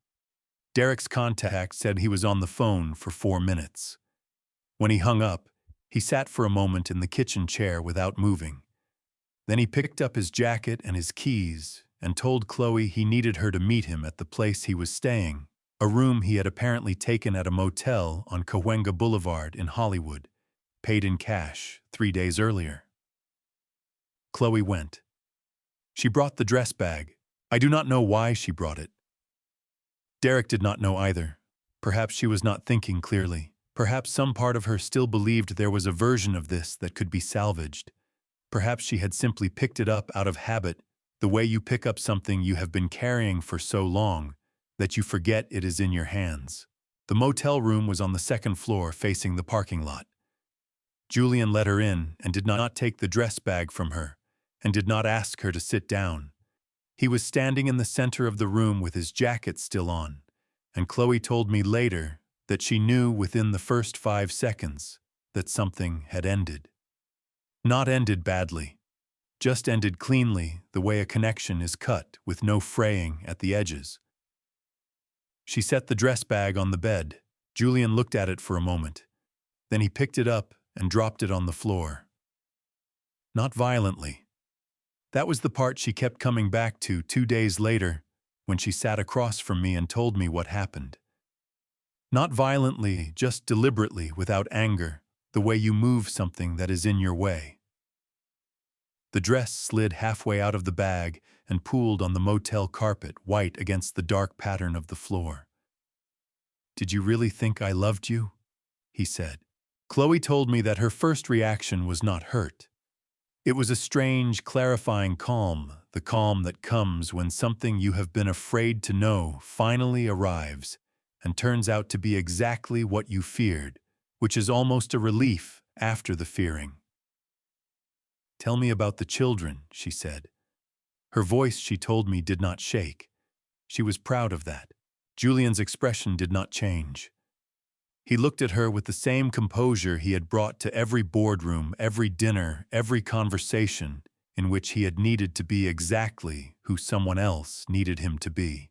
Speaker 1: Derek's contact said he was on the phone for 4 minutes. When he hung up, he sat for a moment in the kitchen chair without moving. Then he picked up his jacket and his keys and told Chloe he needed her to meet him at the place he was staying, a room he had apparently taken at a motel on Cahuenga Boulevard in Hollywood, paid in cash 3 days earlier. Chloe went. She brought the dress bag. I do not know why she brought it. Derek did not know either. Perhaps she was not thinking clearly. Perhaps some part of her still believed there was a version of this that could be salvaged. Perhaps she had simply picked it up out of habit, the way you pick up something you have been carrying for so long that you forget it is in your hands. The motel room was on the 2nd floor facing the parking lot. Julian let her in and did not take the dress bag from her and did not ask her to sit down. He was standing in the center of the room with his jacket still on, and Chloe told me later that she knew within the first 5 seconds that something had ended. Not ended badly, just ended cleanly the way a connection is cut with no fraying at the edges. She set the dress bag on the bed. Julian looked at it for a moment. Then he picked it up and dropped it on the floor. Not violently. That was the part she kept coming back to 2 days later when she sat across from me and told me what happened. Not violently, just deliberately, without anger, the way you move something that is in your way. The dress slid halfway out of the bag and pooled on the motel carpet, white against the dark pattern of the floor. "Did you really think I loved you?" he said. Chloe told me that her first reaction was not hurt. It was a strange, clarifying calm, the calm that comes when something you have been afraid to know finally arrives and turns out to be exactly what you feared, which is almost a relief after the fearing. "Tell me about the children," she said. Her voice, she told me, did not shake. She was proud of that. Julian's expression did not change. He looked at her with the same composure he had brought to every boardroom, every dinner, every conversation in which he had needed to be exactly who someone else needed him to be.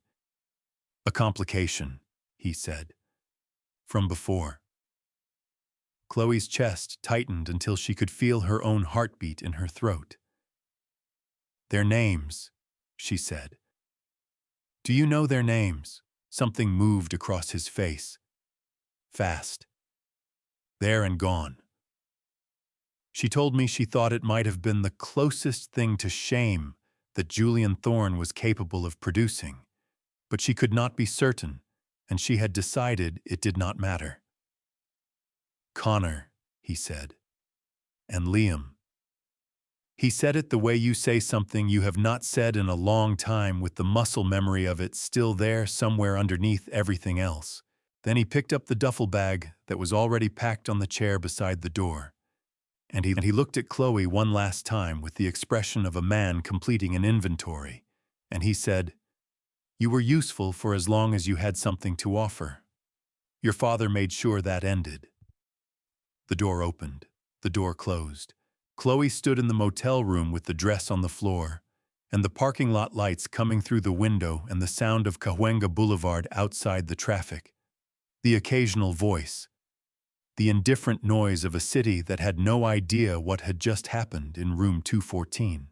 Speaker 1: A complication, he said. From before. Chloe's chest tightened until she could feel her own heartbeat in her throat. Their names, she said. Do you know their names? Something moved across his face. Fast. There and gone. She told me she thought it might have been the closest thing to shame that Julian Thorne was capable of producing, but she could not be certain, and she had decided it did not matter. Connor, he said, and Liam. He said it the way you say something you have not said in a long time, with the muscle memory of it still there somewhere underneath everything else. Then he picked up the duffel bag that was already packed on the chair beside the door, and he looked at Chloe one last time with the expression of a man completing an inventory, and he said, "You were useful for as long as you had something to offer. Your father made sure that ended." The door opened. The door closed. Chloe stood in the motel room with the dress on the floor, and the parking lot lights coming through the window and the sound of Cahuenga Boulevard outside the traffic. The occasional voice. The indifferent noise of a city that had no idea what had just happened in room 214.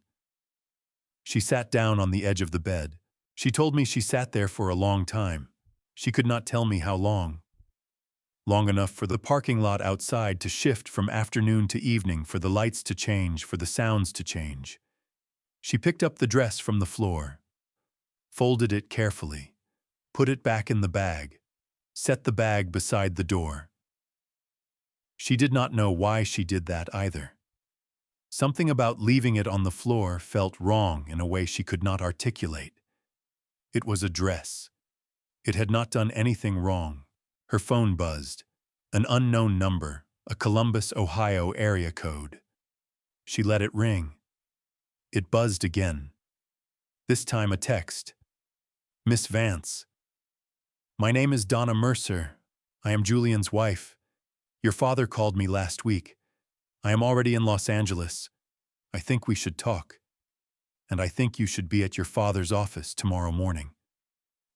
Speaker 1: She sat down on the edge of the bed. She told me she sat there for a long time. She could not tell me how long. Long enough for the parking lot outside to shift from afternoon to evening, for the lights to change, for the sounds to change. She picked up the dress from the floor, folded it carefully, put it back in the bag, set the bag beside the door. She did not know why she did that either. Something about leaving it on the floor felt wrong in a way she could not articulate. It was a dress. It had not done anything wrong. Her phone buzzed. An unknown number, a Columbus, Ohio area code. She let it ring. It buzzed again. This time a text. "Miss Vance. My name is Donna Mercer. I am Julian's wife. Your father called me last week. I am already in Los Angeles. I think we should talk. And I think you should be at your father's office tomorrow morning."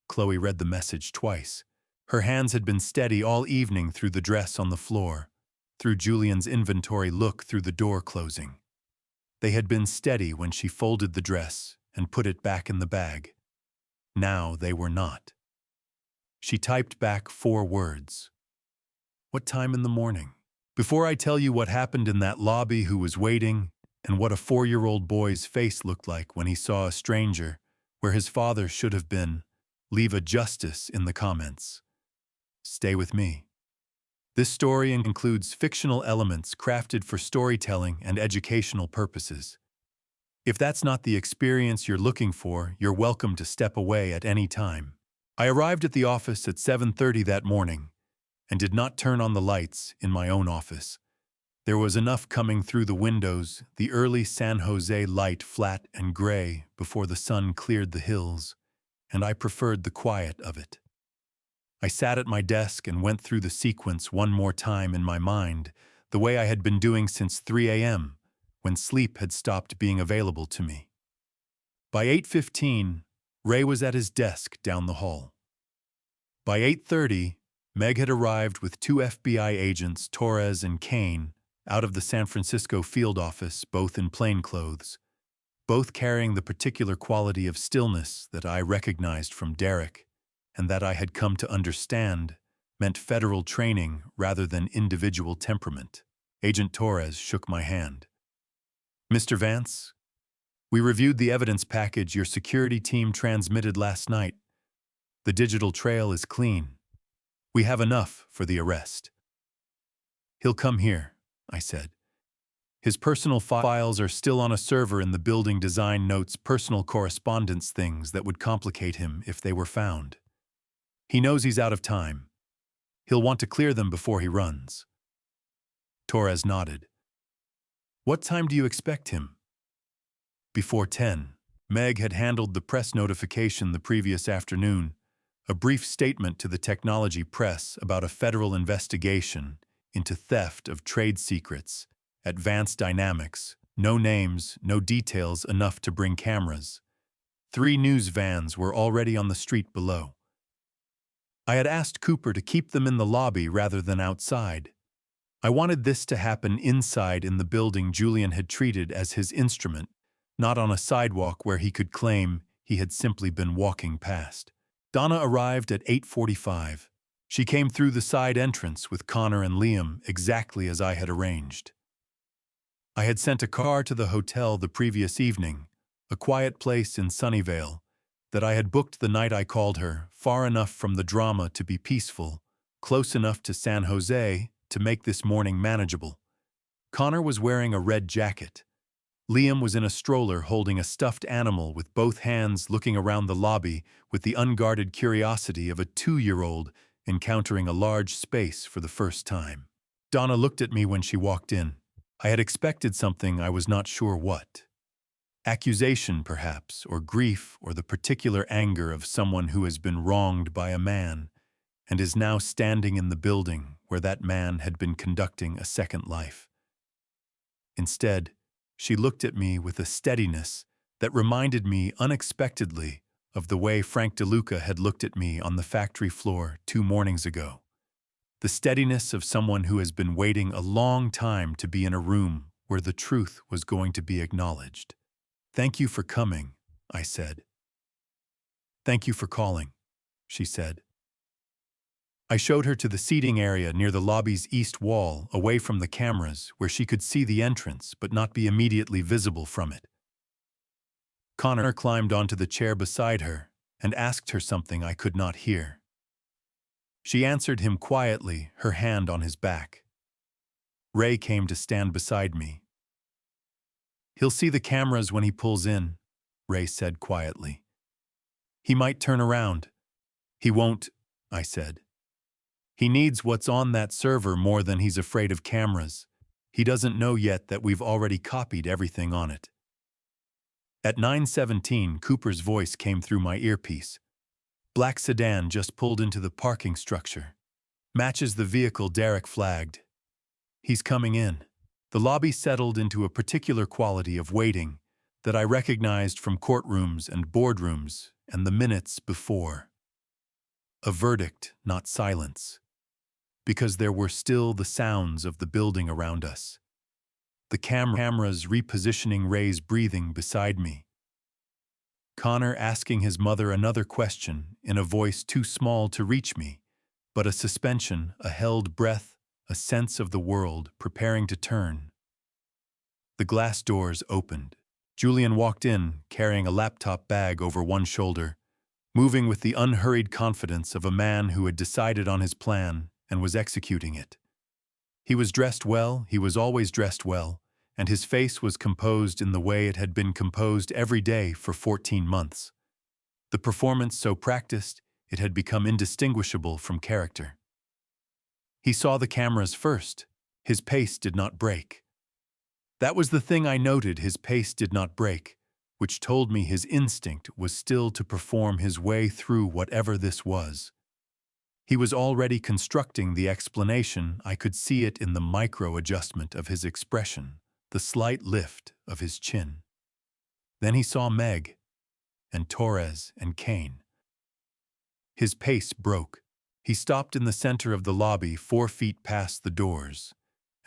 Speaker 1: Chloe read the message twice. Her hands had been steady all evening through the dress on the floor, through Julian's inventory look, through the door closing. They had been steady when she folded the dress and put it back in the bag. Now they were not. She typed back 4 words. "What time in the morning? Before I tell you what happened in that lobby, who was waiting, and what a 4-year-old boy's face looked like when he saw a stranger, where his father should have been, leave a justice in the comments. Stay with me. This story includes fictional elements crafted for storytelling and educational purposes. If that's not the experience you're looking for, you're welcome to step away at any time." I arrived at the office at 7:30 that morning and did not turn on the lights in my own office. There was enough coming through the windows, the early San Jose light, flat and gray before the sun cleared the hills, and I preferred the quiet of it. I sat at my desk and went through the sequence one more time in my mind, the way I had been doing since 3 a.m., when sleep had stopped being available to me. By 8:15, Ray was at his desk down the hall. By 8:30, Meg had arrived with 2 FBI agents, Torres and Kane, out of the San Francisco field office, both in plainclothes, both carrying the particular quality of stillness that I recognized from Derek, and that I had come to understand meant federal training rather than individual temperament. Agent Torres shook my hand. "Mr. Vance, we reviewed the evidence package your security team transmitted last night. The digital trail is clean. We have enough for the arrest." "He'll come here," I said. "His personal files are still on a server in the building. Design notes, personal correspondence, things that would complicate him if they were found. He knows he's out of time. He'll want to clear them before he runs." Torres nodded. "What time do you expect him?" "Before 10. Meg had handled the press notification the previous afternoon. A brief statement to the technology press about a federal investigation into theft of trade secrets, Advanced Dynamics, no names, no details enough to bring cameras. 3 news vans were already on the street below. I had asked Cooper to keep them in the lobby rather than outside. I wanted this to happen inside in the building Julian had treated as his instrument, not on a sidewalk where he could claim he had simply been walking past. Donna arrived at 8:45. She came through the side entrance with Connor and Liam exactly as I had arranged. I had sent a car to the hotel the previous evening, a quiet place in Sunnyvale, that I had booked the night I called her, far enough from the drama to be peaceful, close enough to San Jose to make this morning manageable. Connor was wearing a red jacket. Liam was in a stroller holding a stuffed animal with both hands looking around the lobby with the unguarded curiosity of a 2-year-old encountering a large space for the first time. Donna looked at me when she walked in. I had expected something, I was not sure what. Accusation, perhaps, or grief, or the particular anger of someone who has been wronged by a man and is now standing in the building where that man had been conducting a second life. Instead, she looked at me with a steadiness that reminded me unexpectedly of the way Frank DeLuca had looked at me on the factory floor 2 mornings ago. The steadiness of someone who has been waiting a long time to be in a room where the truth was going to be acknowledged. "Thank you for coming," I said. "Thank you for calling," she said. I showed her to the seating area near the lobby's east wall, away from the cameras, where she could see the entrance but not be immediately visible from it. Connor climbed onto the chair beside her and asked her something I could not hear. She answered him quietly, her hand on his back. Ray came to stand beside me. "He'll see the cameras when he pulls in," Ray said quietly. "He might turn around." "He won't," I said. "He needs what's on that server more than he's afraid of cameras. He doesn't know yet that we've already copied everything on it." At 9:17, Cooper's voice came through my earpiece. "Black sedan just pulled into the parking structure. Matches the vehicle Derek flagged. He's coming in." The lobby settled into a particular quality of waiting that I recognized from courtrooms and boardrooms and the minutes before. A verdict, not silence. Because there were still the sounds of the building around us. The cameras repositioning, Ray's breathing beside me. Connor asking his mother another question in a voice too small to reach me, but a suspension, a held breath, a sense of the world preparing to turn. The glass doors opened. Julian walked in, carrying a laptop bag over one shoulder, moving with the unhurried confidence of a man who had decided on his plan and was executing it. He was dressed well, he was always dressed well, and his face was composed in the way it had been composed every day for 14 months. The performance so practiced, it had become indistinguishable from character. He saw the cameras first. His pace did not break. That was the thing I noted, his pace did not break, which told me his instinct was still to perform his way through whatever this was. He was already constructing the explanation. I could see it in the micro-adjustment of his expression, the slight lift of his chin. Then he saw Meg, and Torres, and Kane. His pace broke. He stopped in the center of the lobby, 4 feet past the doors,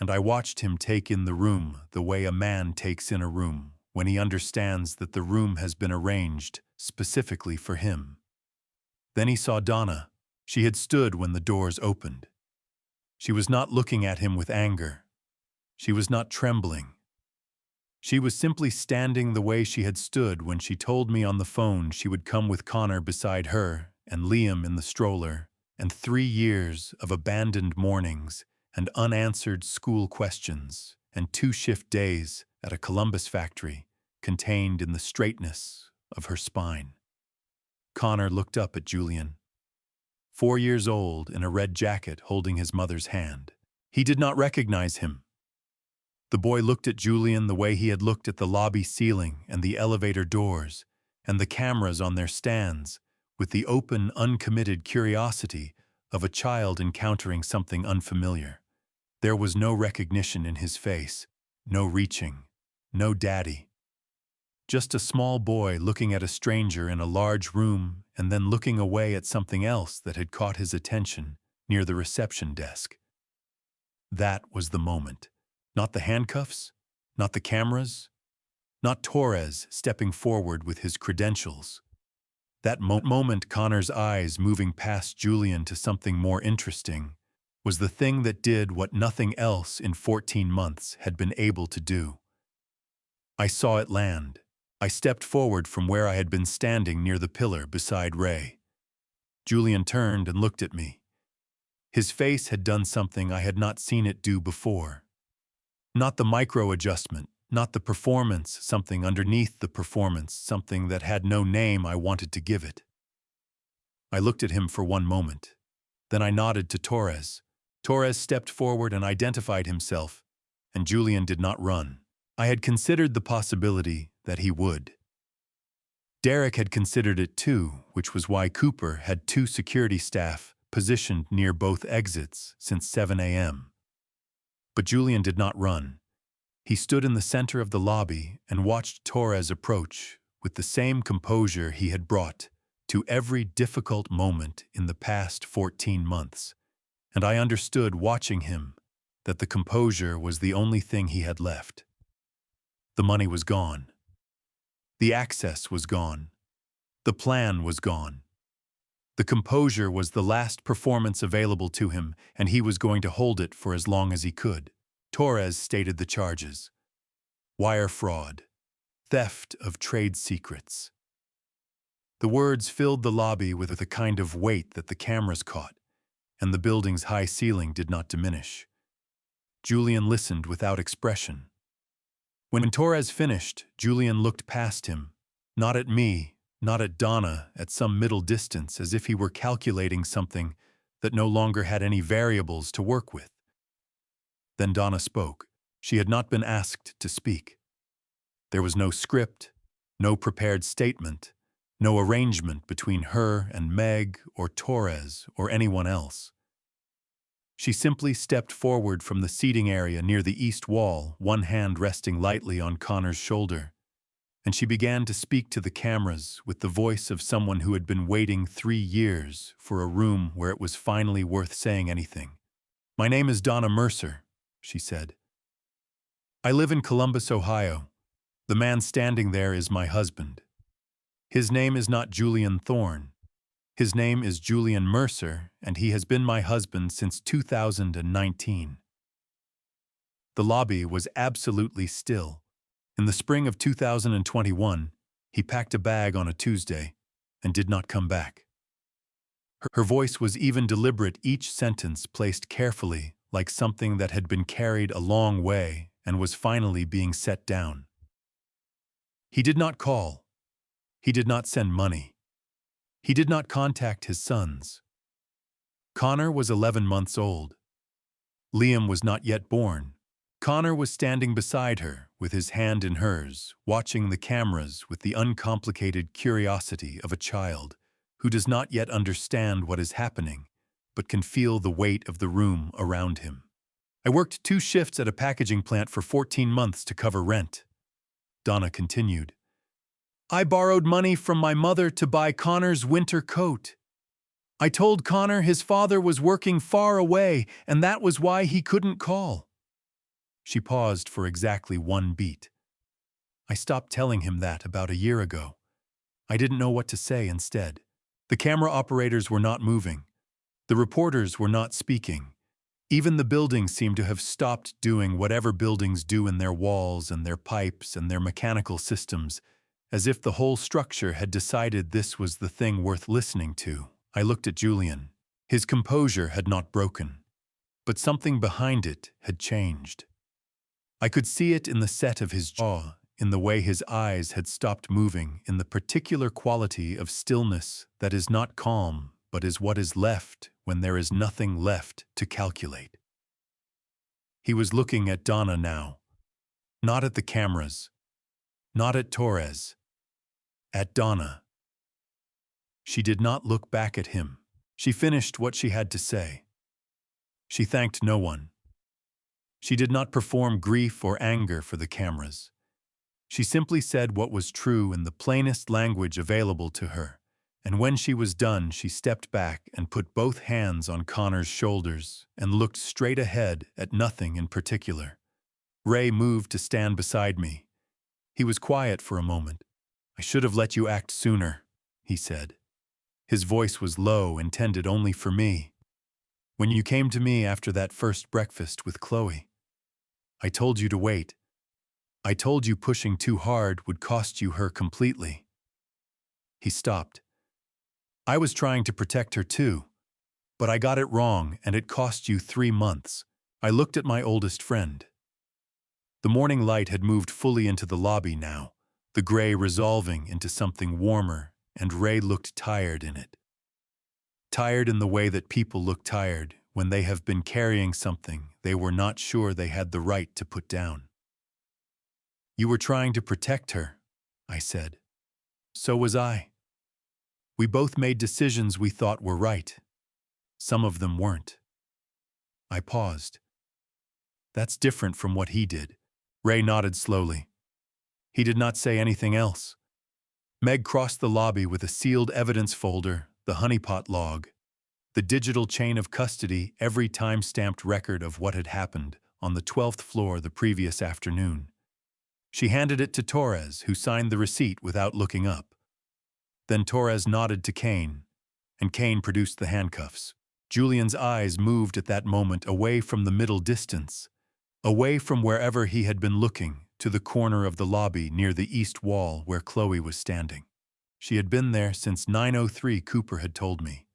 Speaker 1: and I watched him take in the room the way a man takes in a room when he understands that the room has been arranged specifically for him. Then he saw Donna. She had stood when the doors opened. She was not looking at him with anger. She was not trembling. She was simply standing the way she had stood when she told me on the phone she would come with Connor beside her and Liam in the stroller, and 3 years of abandoned mornings and unanswered school questions and 2-shift days at a Columbus factory contained in the straightness of her spine. Connor looked up at Julian. 4 years old, in a red jacket, holding his mother's hand. He did not recognize him. The boy looked at Julian the way he had looked at the lobby ceiling and the elevator doors and the cameras on their stands with the open, uncommitted curiosity of a child encountering something unfamiliar. There was no recognition in his face, no reaching, no daddy. Just a small boy looking at a stranger in a large room and then looking away at something else that had caught his attention near the reception desk. That was the moment. Not the handcuffs, not the cameras, not Torres stepping forward with his credentials. That moment, Connor's eyes moving past Julian to something more interesting, was the thing that did what nothing else in 14 months had been able to do. I saw it land. I stepped forward from where I had been standing near the pillar beside Ray. Julian turned and looked at me. His face had done something I had not seen it do before. Not the micro-adjustment, not the performance, something underneath the performance, something that had no name I wanted to give it. I looked at him for one moment. Then I nodded to Torres. Torres stepped forward and identified himself, and Julian did not run. I had considered the possibility that he would. Derek had considered it too, which was why Cooper had 2 security staff positioned near both exits since 7 a.m. But Julian did not run. He stood in the center of the lobby and watched Torres approach with the same composure he had brought to every difficult moment in the past 14 months. And I understood watching him that the composure was the only thing he had left. The money was gone. The access was gone. The plan was gone. The composure was the last performance available to him, and he was going to hold it for as long as he could. Torres stated the charges: wire fraud, theft of trade secrets. The words filled the lobby with a kind of weight that the cameras caught, and the building's high ceiling did not diminish. Julian listened without expression. When Torres finished, Julian looked past him, not at me, not at Donna, at some middle distance, as if he were calculating something that no longer had any variables to work with. Then Donna spoke. She had not been asked to speak. There was no script, no prepared statement, no arrangement between her and Meg or Torres or anyone else. She simply stepped forward from the seating area near the east wall, one hand resting lightly on Connor's shoulder, and she began to speak to the cameras with the voice of someone who had been waiting 3 years for a room where it was finally worth saying anything. "My name is Donna Mercer," she said. "I live in Columbus, Ohio. The man standing there is my husband. His name is not Julian Thorne. His name is Julian Mercer, and he has been my husband since 2019. The lobby was absolutely still. In the spring of 2021, he packed a bag on a Tuesday and did not come back. Her voice was even deliberate, each sentence placed carefully, like something that had been carried a long way and was finally being set down. He did not call. He did not send money. He did not contact his sons. Connor was 11 months old. Liam was not yet born. Connor was standing beside her, with his hand in hers, watching the cameras with the uncomplicated curiosity of a child who does not yet understand what is happening, but can feel the weight of the room around him. "I worked 2 shifts at a packaging plant for 14 months to cover rent," Donna continued. "I borrowed money from my mother to buy Connor's winter coat. I told Connor his father was working far away, and that was why he couldn't call." She paused for exactly 1 beat. "I stopped telling him that about a year ago. I didn't know what to say instead. The camera operators were not moving. The reporters were not speaking. Even the building seemed to have stopped doing whatever buildings do in their walls and their pipes and their mechanical systems, as if the whole structure had decided this was the thing worth listening to." I looked at Julian. His composure had not broken, but something behind it had changed. I could see it in the set of his jaw, in the way his eyes had stopped moving, in the particular quality of stillness that is not calm, but is what is left when there is nothing left to calculate. He was looking at Donna now, not at the cameras, not at Torres, at Donna. She did not look back at him. She finished what she had to say. She thanked no one. She did not perform grief or anger for the cameras. She simply said what was true in the plainest language available to her, and when she was done, she stepped back and put both hands on Connor's shoulders and looked straight ahead at nothing in particular. Ray moved to stand beside me. He was quiet for a moment. "I should have let you act sooner," he said. His voice was low, intended only for me. "When you came to me after that first breakfast with Chloe, I told you to wait. I told you pushing too hard would cost you her completely." He stopped. "I was trying to protect her too, but I got it wrong and it cost you 3 months. I looked at my oldest friend." The morning light had moved fully into the lobby now, the gray resolving into something warmer, and Ray looked tired in it. Tired in the way that people look tired when they have been carrying something they were not sure they had the right to put down. "You were trying to protect her," I said. "So was I. We both made decisions we thought were right. Some of them weren't." I paused. "That's different from what he did." Ray nodded slowly. He did not say anything else. Meg crossed the lobby with a sealed evidence folder, the honeypot log, the digital chain of custody, every time-stamped record of what had happened on the 12th floor the previous afternoon. She handed it to Torres, who signed the receipt without looking up. Then Torres nodded to Kane, and Kane produced the handcuffs. Julian's eyes moved at that moment away from the middle distance, away from wherever he had been looking, to the corner of the lobby near the east wall where Chloe was standing. She had been there since 9:03, Cooper had told me.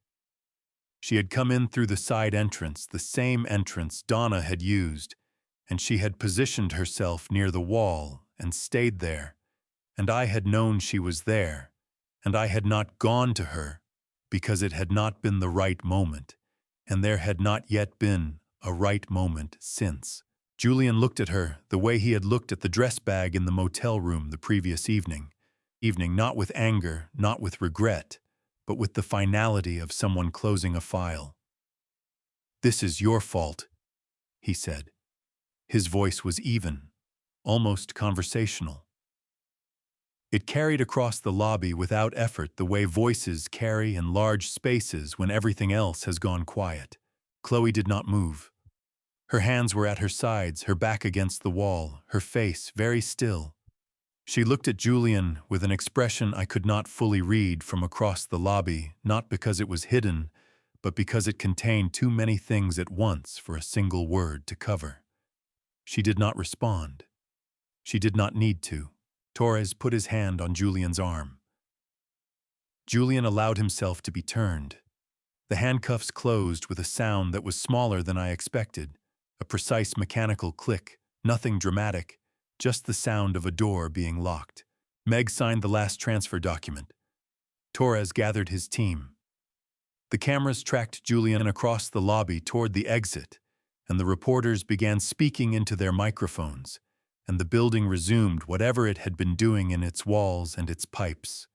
Speaker 1: She had come in through the side entrance, the same entrance Donna had used, and she had positioned herself near the wall and stayed there, and I had known she was there, and I had not gone to her because it had not been the right moment, and there had not yet been a right moment since. Julian looked at her the way he had looked at the dress bag in the motel room the previous evening, not with anger, not with regret, but with the finality of someone closing a file. "This is your fault," he said. His voice was even, almost conversational. It carried across the lobby without effort the way voices carry in large spaces when everything else has gone quiet. Chloe did not move. Her hands were at her sides, her back against the wall, her face very still. She looked at Julian with an expression I could not fully read from across the lobby, not because it was hidden, but because it contained too many things at once for a single word to cover. She did not respond. She did not need to. Torres put his hand on Julian's arm. Julian allowed himself to be turned. The handcuffs closed with a sound that was smaller than I expected, a precise mechanical click, nothing dramatic, just the sound of a door being locked. Meg signed the last transfer document. Torres gathered his team. The cameras tracked Julian across the lobby toward the exit, and the reporters began speaking into their microphones, and the building resumed whatever it had been doing in its walls and its pipes,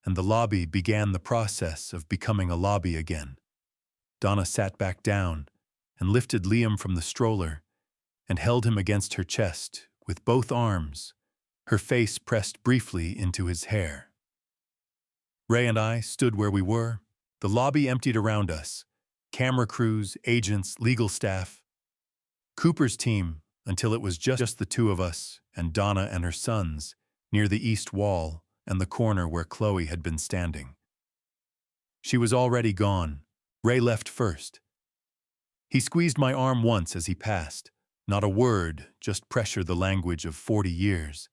Speaker 1: and the lobby began the process of becoming a lobby again. Donna sat back down and lifted Liam from the stroller and held him against her chest with both arms, her face pressed briefly into his hair. Ray and I stood where we were. The lobby emptied around us. Camera crews, agents, legal staff. Cooper's team, until it was just the two of us and Donna and her sons, near the east wall and the corner where Chloe had been standing. She was already gone. Ray left first. He squeezed my arm once as he passed, not a word, just pressure the language of 40 years,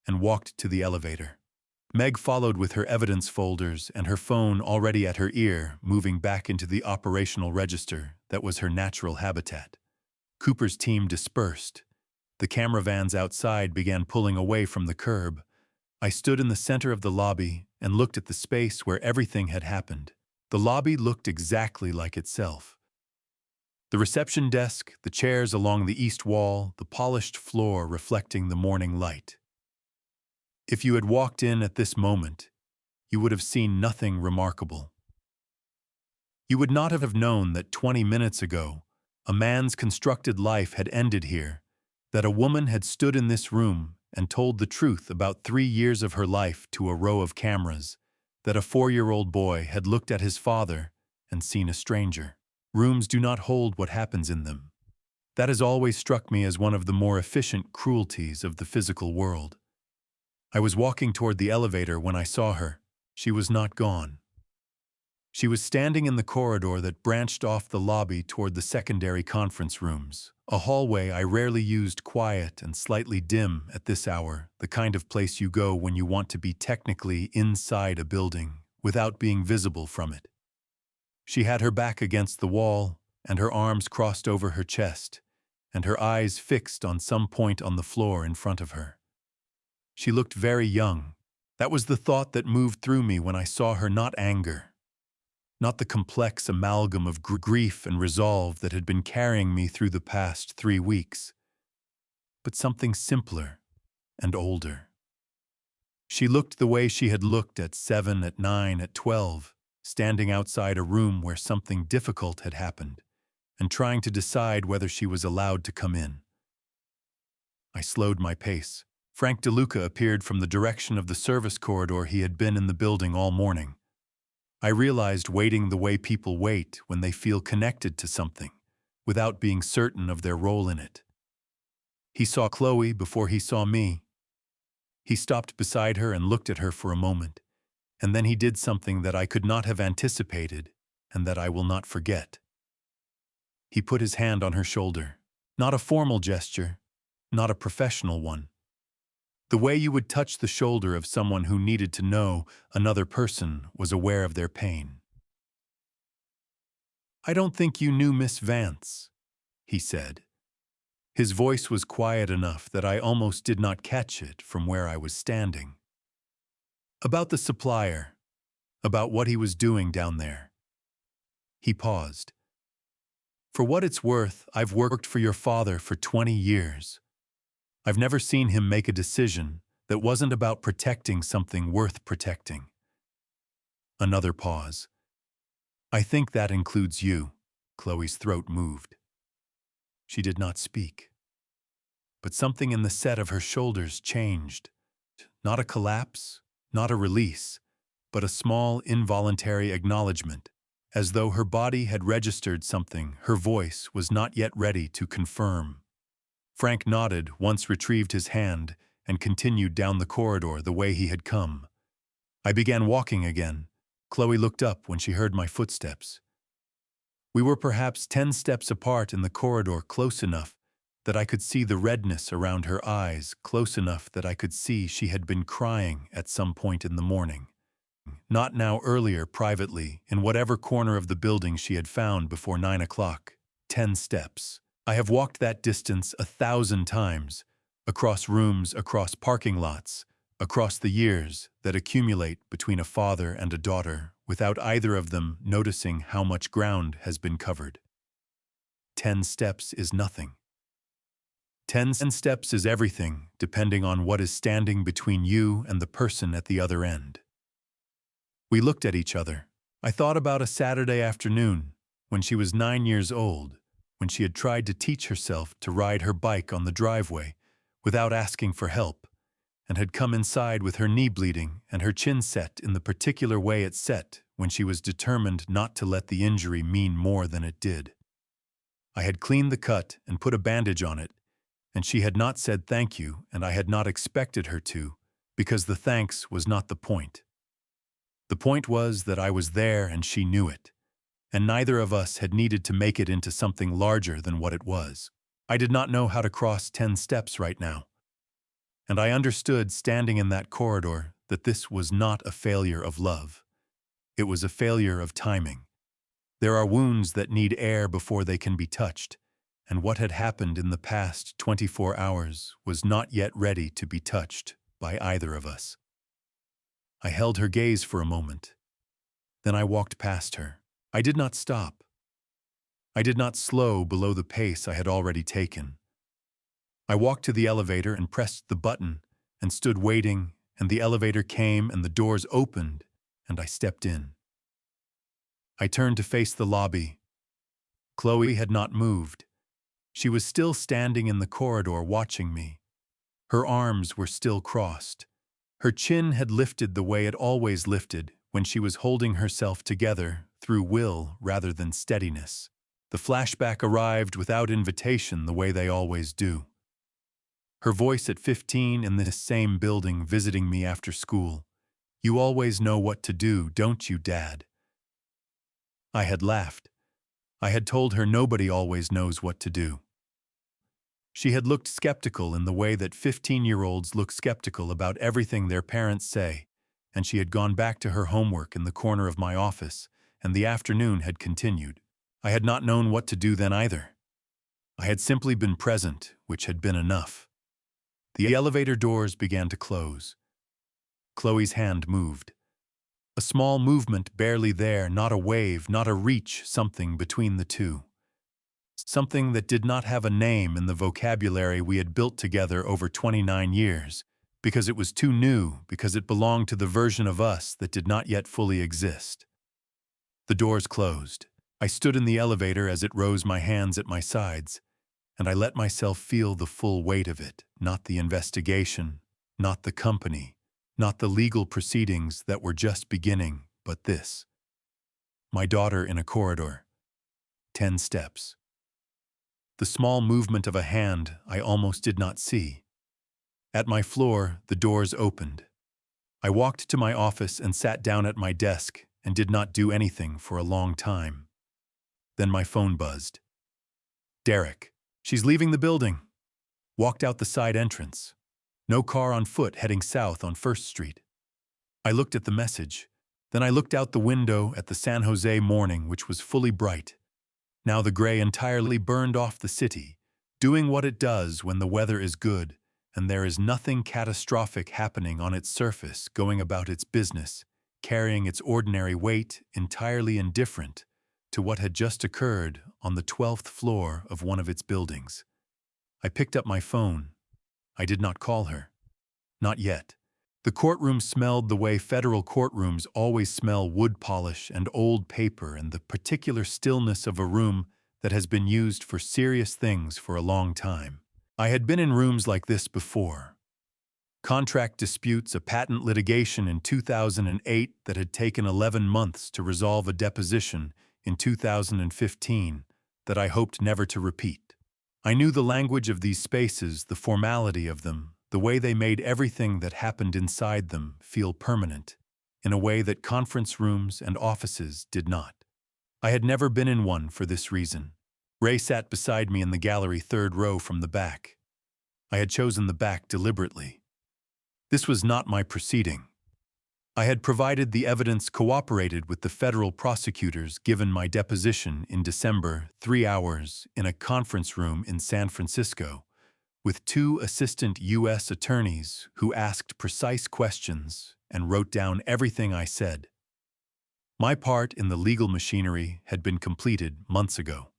Speaker 1: and walked to the elevator. Meg followed with her evidence folders and her phone already at her ear, moving back into the operational register that was her natural habitat. Cooper's team dispersed. The camera vans outside began pulling away from the curb. I stood in the center of the lobby and looked at the space where everything had happened. The lobby looked exactly like itself. The reception desk, the chairs along the east wall, the polished floor reflecting the morning light. If you had walked in at this moment, you would have seen nothing remarkable. You would not have known that 20 minutes ago, a man's constructed life had ended here, that a woman had stood in this room and told the truth about 3 years of her life to a row of cameras, that a 4-year-old boy had looked at his father and seen a stranger. Rooms do not hold what happens in them. That has always struck me as one of the more efficient cruelties of the physical world. I was walking toward the elevator when I saw her. She was not gone. She was standing in the corridor that branched off the lobby toward the secondary conference rooms, a hallway I rarely used, quiet and slightly dim at this hour, the kind of place you go when you want to be technically inside a building without being visible from it. She had her back against the wall and her arms crossed over her chest, and her eyes fixed on some point on the floor in front of her. She looked very young. That was the thought that moved through me when I saw her, not anger, not the complex amalgam of grief and resolve that had been carrying me through the past 3 weeks, but something simpler and older. She looked the way she had looked at 7, at 9, at 12, standing outside a room where something difficult had happened, and trying to decide whether she was allowed to come in. I slowed my pace. Frank DeLuca appeared from the direction of the service corridor. He had been in the building all morning. I realized waiting the way people wait when they feel connected to something, without being certain of their role in it. He saw Chloe before he saw me. He stopped beside her and looked at her for a moment, and then he did something that I could not have anticipated and that I will not forget. He put his hand on her shoulder. Not a formal gesture, not a professional one. The way you would touch the shoulder of someone who needed to know another person was aware of their pain. "I don't think you knew Miss Vance," he said. His voice was quiet enough that I almost did not catch it from where I was standing. "About the supplier, about what he was doing down there." He paused. "For what it's worth, I've worked for your father for 20 years. I've never seen him make a decision that wasn't about protecting something worth protecting." Another pause. "I think that includes you." Chloe's throat moved. She did not speak. But something in the set of her shoulders changed. Not a collapse, not a release, but a small, involuntary acknowledgement, as though her body had registered something her voice was not yet ready to confirm. Frank nodded, once retrieved his hand, and continued down the corridor the way he had come. I began walking again. Chloe looked up when she heard my footsteps. We were perhaps 10 steps apart in the corridor, close enough that I could see the redness around her eyes, close enough that I could see she had been crying at some point in the morning. Not now, earlier, privately, in whatever corner of the building she had found before 9 o'clock. 10 steps. I have walked that distance 1,000 times, across rooms, across parking lots, across the years that accumulate between a father and a daughter, without either of them noticing how much ground has been covered. 10 steps is nothing. 10 steps is everything, depending on what is standing between you and the person at the other end. We looked at each other. I thought about a Saturday afternoon, when she was 9 years old, when she had tried to teach herself to ride her bike on the driveway without asking for help, and had come inside with her knee bleeding and her chin set in the particular way it set when she was determined not to let the injury mean more than it did. I had cleaned the cut and put a bandage on it, and she had not said thank you, and I had not expected her to, because the thanks was not the point. The point was that I was there and she knew it, and neither of us had needed to make it into something larger than what it was. I did not know how to cross 10 steps right now, and I understood, standing in that corridor, that this was not a failure of love. It was a failure of timing. There are wounds that need air before they can be touched, and what had happened in the past 24 hours was not yet ready to be touched by either of us. I held her gaze for a moment. Then I walked past her. I did not stop. I did not slow below the pace I had already taken. I walked to the elevator and pressed the button and stood waiting, and the elevator came and the doors opened, and I stepped in. I turned to face the lobby. Chloe had not moved. She was still standing in the corridor watching me. Her arms were still crossed. Her chin had lifted the way it always lifted when she was holding herself together through will rather than steadiness. The flashback arrived without invitation the way they always do. Her voice at 15 in the same building visiting me after school. "You always know what to do, don't you, Dad?" I had laughed. I had told her nobody always knows what to do. She had looked skeptical in the way that 15-year-olds look skeptical about everything their parents say, and she had gone back to her homework in the corner of my office, and the afternoon had continued. I had not known what to do then either. I had simply been present, which had been enough. The elevator doors began to close. Chloe's hand moved. A small movement barely there, not a wave, not a reach, something between the two. Something that did not have a name in the vocabulary we had built together over 29 years, because it was too new, because it belonged to the version of us that did not yet fully exist. The doors closed. I stood in the elevator as it rose, my hands at my sides, and I let myself feel the full weight of it, not the investigation, not the company, not the legal proceedings that were just beginning, but this. My daughter in a corridor. 10 steps. The small movement of a hand I almost did not see. At my floor, the doors opened. I walked to my office and sat down at my desk and did not do anything for a long time. Then my phone buzzed. "Derek, she's leaving the building." Walked out the side entrance. No car on foot heading south on 1st Street. I looked at the message. Then I looked out the window at the San Jose morning, which was fully bright. Now the gray entirely burned off the city, doing what it does when the weather is good and there is nothing catastrophic happening on its surface, going about its business, carrying its ordinary weight, entirely indifferent to what had just occurred on the 12th floor of one of its buildings. I picked up my phone. I did not call her. Not yet. The courtroom smelled the way federal courtrooms always smell: wood polish and old paper and the particular stillness of a room that has been used for serious things for a long time. I had been in rooms like this before. Contract disputes, a patent litigation in 2008 that had taken 11 months to resolve, a deposition in 2015 that I hoped never to repeat. I knew the language of these spaces, the formality of them, the way they made everything that happened inside them feel permanent, in a way that conference rooms and offices did not. I had never been in one for this reason. Ray sat beside me in the gallery, 3rd row from the back. I had chosen the back deliberately. This was not my proceeding. I had provided the evidence, cooperated with the federal prosecutors, given my deposition in December, 3 hours, in a conference room in San Francisco, with 2 assistant U.S. attorneys who asked precise questions and wrote down everything I said. My part in the legal machinery had been completed months ago.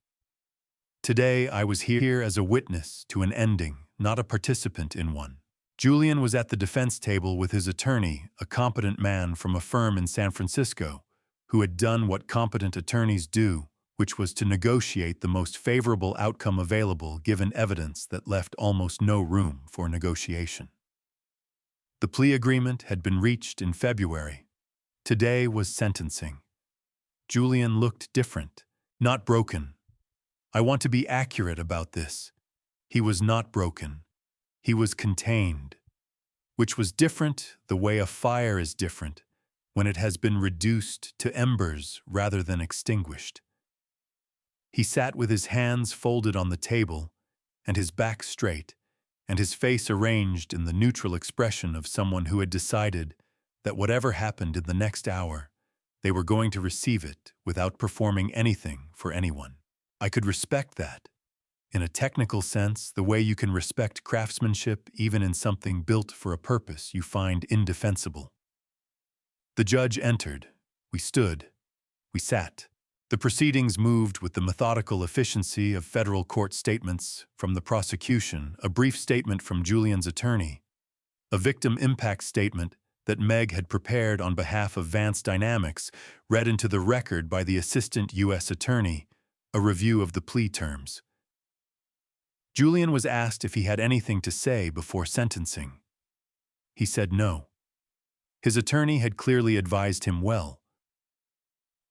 Speaker 1: Today I was here as a witness to an ending, not a participant in one. Julian was at the defense table with his attorney, a competent man from a firm in San Francisco, who had done what competent attorneys do, which was to negotiate the most favorable outcome available given evidence that left almost no room for negotiation. The plea agreement had been reached in February. Today was sentencing. Julian looked different, not broken. I want to be accurate about this. He was not broken. He was contained, which was different the way a fire is different when it has been reduced to embers rather than extinguished. He sat with his hands folded on the table and his back straight and his face arranged in the neutral expression of someone who had decided that whatever happened in the next hour, they were going to receive it without performing anything for anyone. I could respect that. In a technical sense, the way you can respect craftsmanship even in something built for a purpose you find indefensible. The judge entered. We stood. We sat. The proceedings moved with the methodical efficiency of federal court statements from the prosecution, a brief statement from Julian's attorney, a victim impact statement that Meg had prepared on behalf of Vance Dynamics read into the record by the Assistant U.S. Attorney, a review of the plea terms. Julian was asked if he had anything to say before sentencing. He said no. His attorney had clearly advised him well.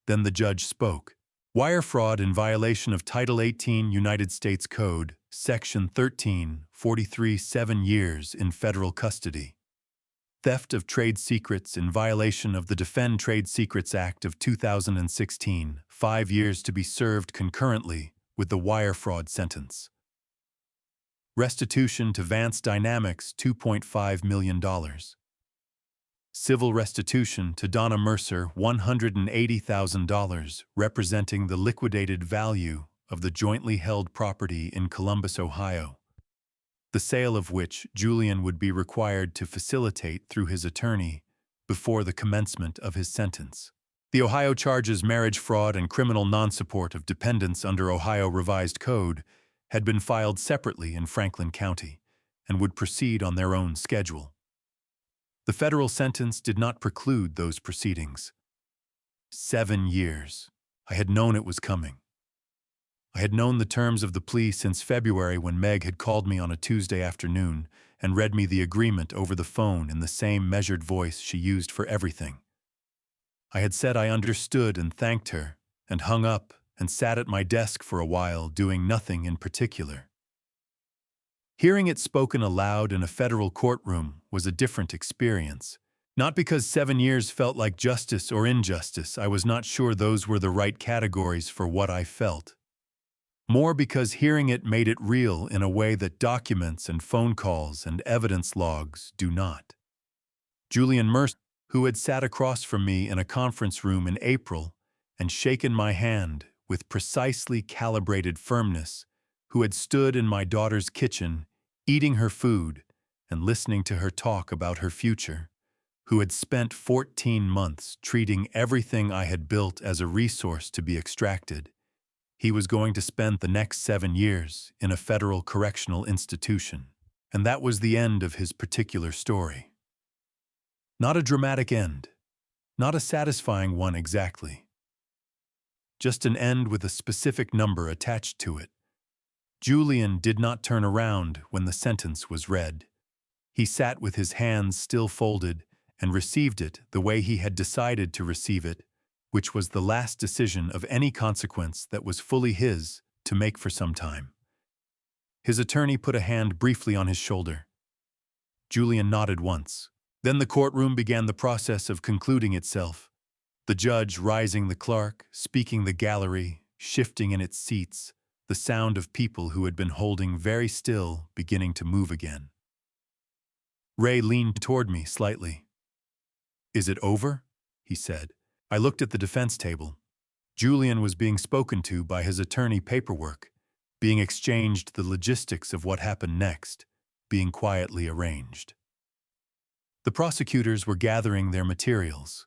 Speaker 1: Then the judge spoke. Wire fraud in violation of Title 18 United States Code, Section 1343, 7 years in federal custody. Theft of trade secrets in violation of the Defend Trade Secrets Act of 2016, 5 years to be served concurrently with the wire fraud sentence. Restitution to Vance Dynamics, $2.5 million. Civil restitution to Donna Mercer, $180,000, representing the liquidated value of the jointly held property in Columbus, Ohio, the sale of which Julian would be required to facilitate through his attorney before the commencement of his sentence. The Ohio charges marriage fraud and criminal non-support of dependents under Ohio Revised Code had been filed separately in Franklin County and would proceed on their own schedule. The federal sentence did not preclude those proceedings. 7 years. I had known it was coming. I had known the terms of the plea since February when Meg had called me on a Tuesday afternoon and read me the agreement over the phone in the same measured voice she used for everything. I had said I understood and thanked her, and hung up and sat at my desk for a while doing nothing in particular. Hearing it spoken aloud in a federal courtroom was a different experience. Not because 7 years felt like justice or injustice, I was not sure those were the right categories for what I felt. More because hearing it made it real in a way that documents and phone calls and evidence logs do not. Julian Mercer, who had sat across from me in a conference room in April and shaken my hand with precisely calibrated firmness, who had stood in my daughter's kitchen, eating her food and listening to her talk about her future, who had spent 14 months treating everything I had built as a resource to be extracted. He was going to spend the next 7 years in a federal correctional institution, and that was the end of his particular story. Not a dramatic end, not a satisfying one exactly. Just an end with a specific number attached to it. Julian did not turn around when the sentence was read. He sat with his hands still folded and received it the way he had decided to receive it, which was the last decision of any consequence that was fully his to make for some time. His attorney put a hand briefly on his shoulder. Julian nodded once. Then the courtroom began the process of concluding itself. The judge rising the clerk, speaking the gallery, shifting in its seats, the sound of people who had been holding very still beginning to move again. Ray leaned toward me slightly. "Is it over?" he said. I looked at the defense table. Julian was being spoken to by his attorney paperwork, being exchanged the logistics of what happened next, being quietly arranged. The prosecutors were gathering their materials.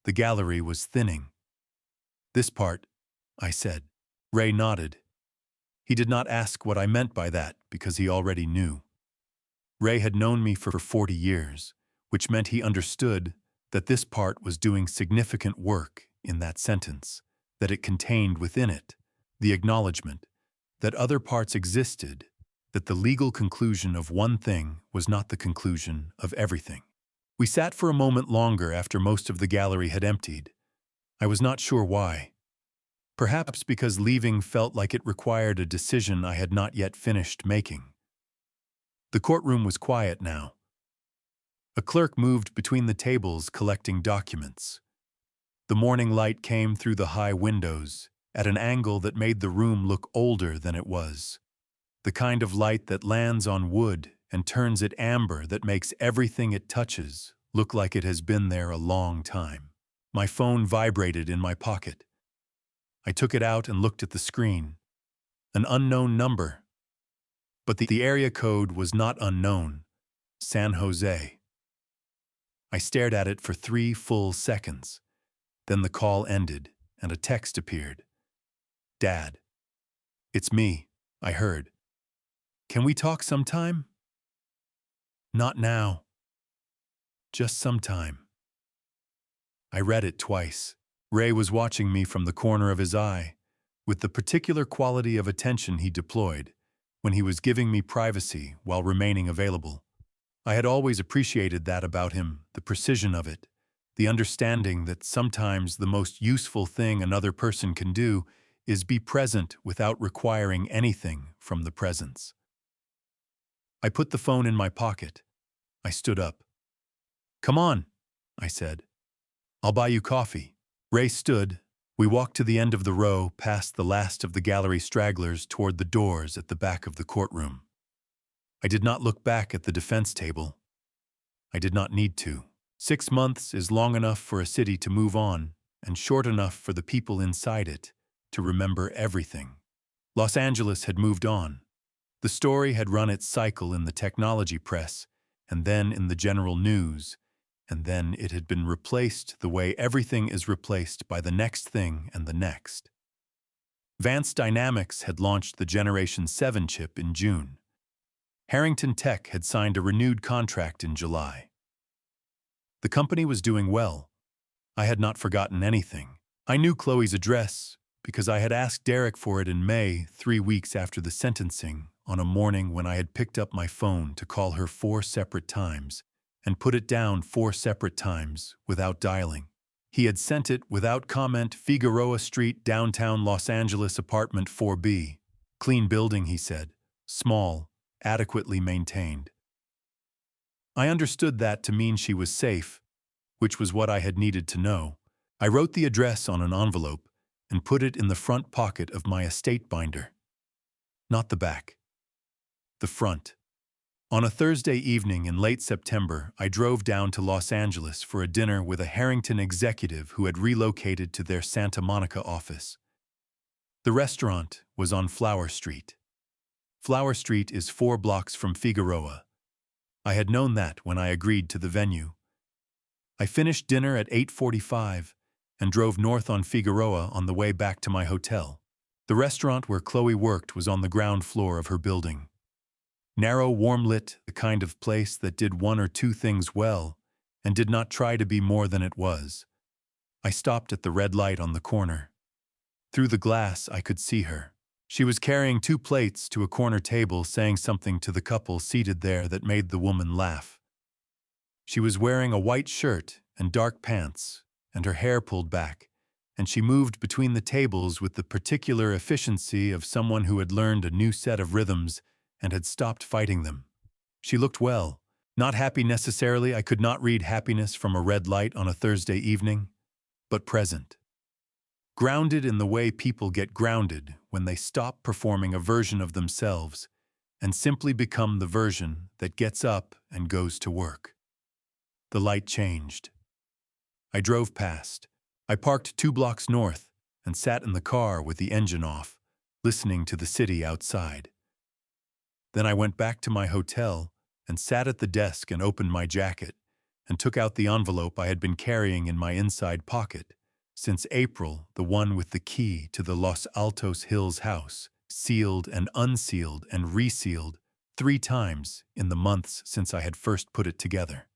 Speaker 1: The gallery was thinning. "This part," I said. Ray nodded. He did not ask what I meant by that because he already knew. Ray had known me for 40 years, which meant he understood that this part was doing significant work in that sentence, that it contained within it the acknowledgement that other parts existed, that the legal conclusion of one thing was not the conclusion of everything. We sat for a moment longer after most of the gallery had emptied. I was not sure why. Perhaps because leaving felt like it required a decision I had not yet finished making. The courtroom was quiet now. A clerk moved between the tables collecting documents. The morning light came through the high windows at an angle that made the room look older than it was. The kind of light that lands on wood and turns it amber that makes everything it touches look like it has been there a long time. My phone vibrated in my pocket. I took it out and looked at the screen. An unknown number. But the area code was not unknown. San Jose. I stared at it for 3 full seconds. Then the call ended, and a text appeared. "Dad." "It's me," I heard. "Can we talk sometime?" "Not now." just some time. I read it twice. Ray was watching me from the corner of his eye, with the particular quality of attention he deployed when he was giving me privacy while remaining available. I had always appreciated that about him, the precision of it, the understanding that sometimes the most useful thing another person can do is be present without requiring anything from the presence. I put the phone in my pocket. I stood up. "Come on," I said. "I'll buy you coffee." Ray stood. We walked to the end of the row, past the last of the gallery stragglers toward the doors at the back of the courtroom. I did not look back at the defense table. I did not need to. 6 months is long enough for a city to move on, and short enough for the people inside it to remember everything. Los Angeles had moved on. The story had run its cycle in the technology press, and then in the general news, and then it had been replaced the way everything is replaced by the next thing and the next. Advanced Dynamics had launched the Generation 7 chip in June. Harrington Tech had signed a renewed contract in July. The company was doing well. I had not forgotten anything. I knew Chloe's address because I had asked Derek for it in May, 3 weeks after the sentencing, on a morning when I had picked up my phone to call her 4 separate times and put it down 4 separate times without dialing. He had sent it without comment. Figueroa Street, downtown Los Angeles, apartment 4B. Clean building, he said. Small, adequately maintained. I understood that to mean she was safe, which was what I had needed to know. I wrote the address on an envelope and put it in the front pocket of my estate binder. Not the back. The front. On a Thursday evening in late September, I drove down to Los Angeles for a dinner with a Harrington executive who had relocated to their Santa Monica office. The restaurant was on Flower Street. Flower Street is 4 blocks from Figueroa. I had known that when I agreed to the venue. I finished dinner at 8:45 and drove north on Figueroa on the way back to my hotel. The restaurant where Chloe worked was on the ground floor of her building. Narrow, warm-lit, the kind of place that did 1 or 2 things well and did not try to be more than it was. I stopped at the red light on the corner. Through the glass, I could see her. She was carrying 2 plates to a corner table, saying something to the couple seated there that made the woman laugh. She was wearing a white shirt and dark pants, and her hair pulled back, and she moved between the tables with the particular efficiency of someone who had learned a new set of rhythms and had stopped fighting them. She looked well. Not happy necessarily. I could not read happiness from a red light on a Thursday evening, but present. Grounded in the way people get grounded when they stop performing a version of themselves and simply become the version that gets up and goes to work. The light changed. I drove past. I parked 2 blocks north and sat in the car with the engine off, listening to the city outside. Then I went back to my hotel and sat at the desk and opened my jacket and took out the envelope I had been carrying in my inside pocket since April, the one with the key to the Los Altos Hills house, sealed and unsealed and resealed 3 times in the months since I had first put it together.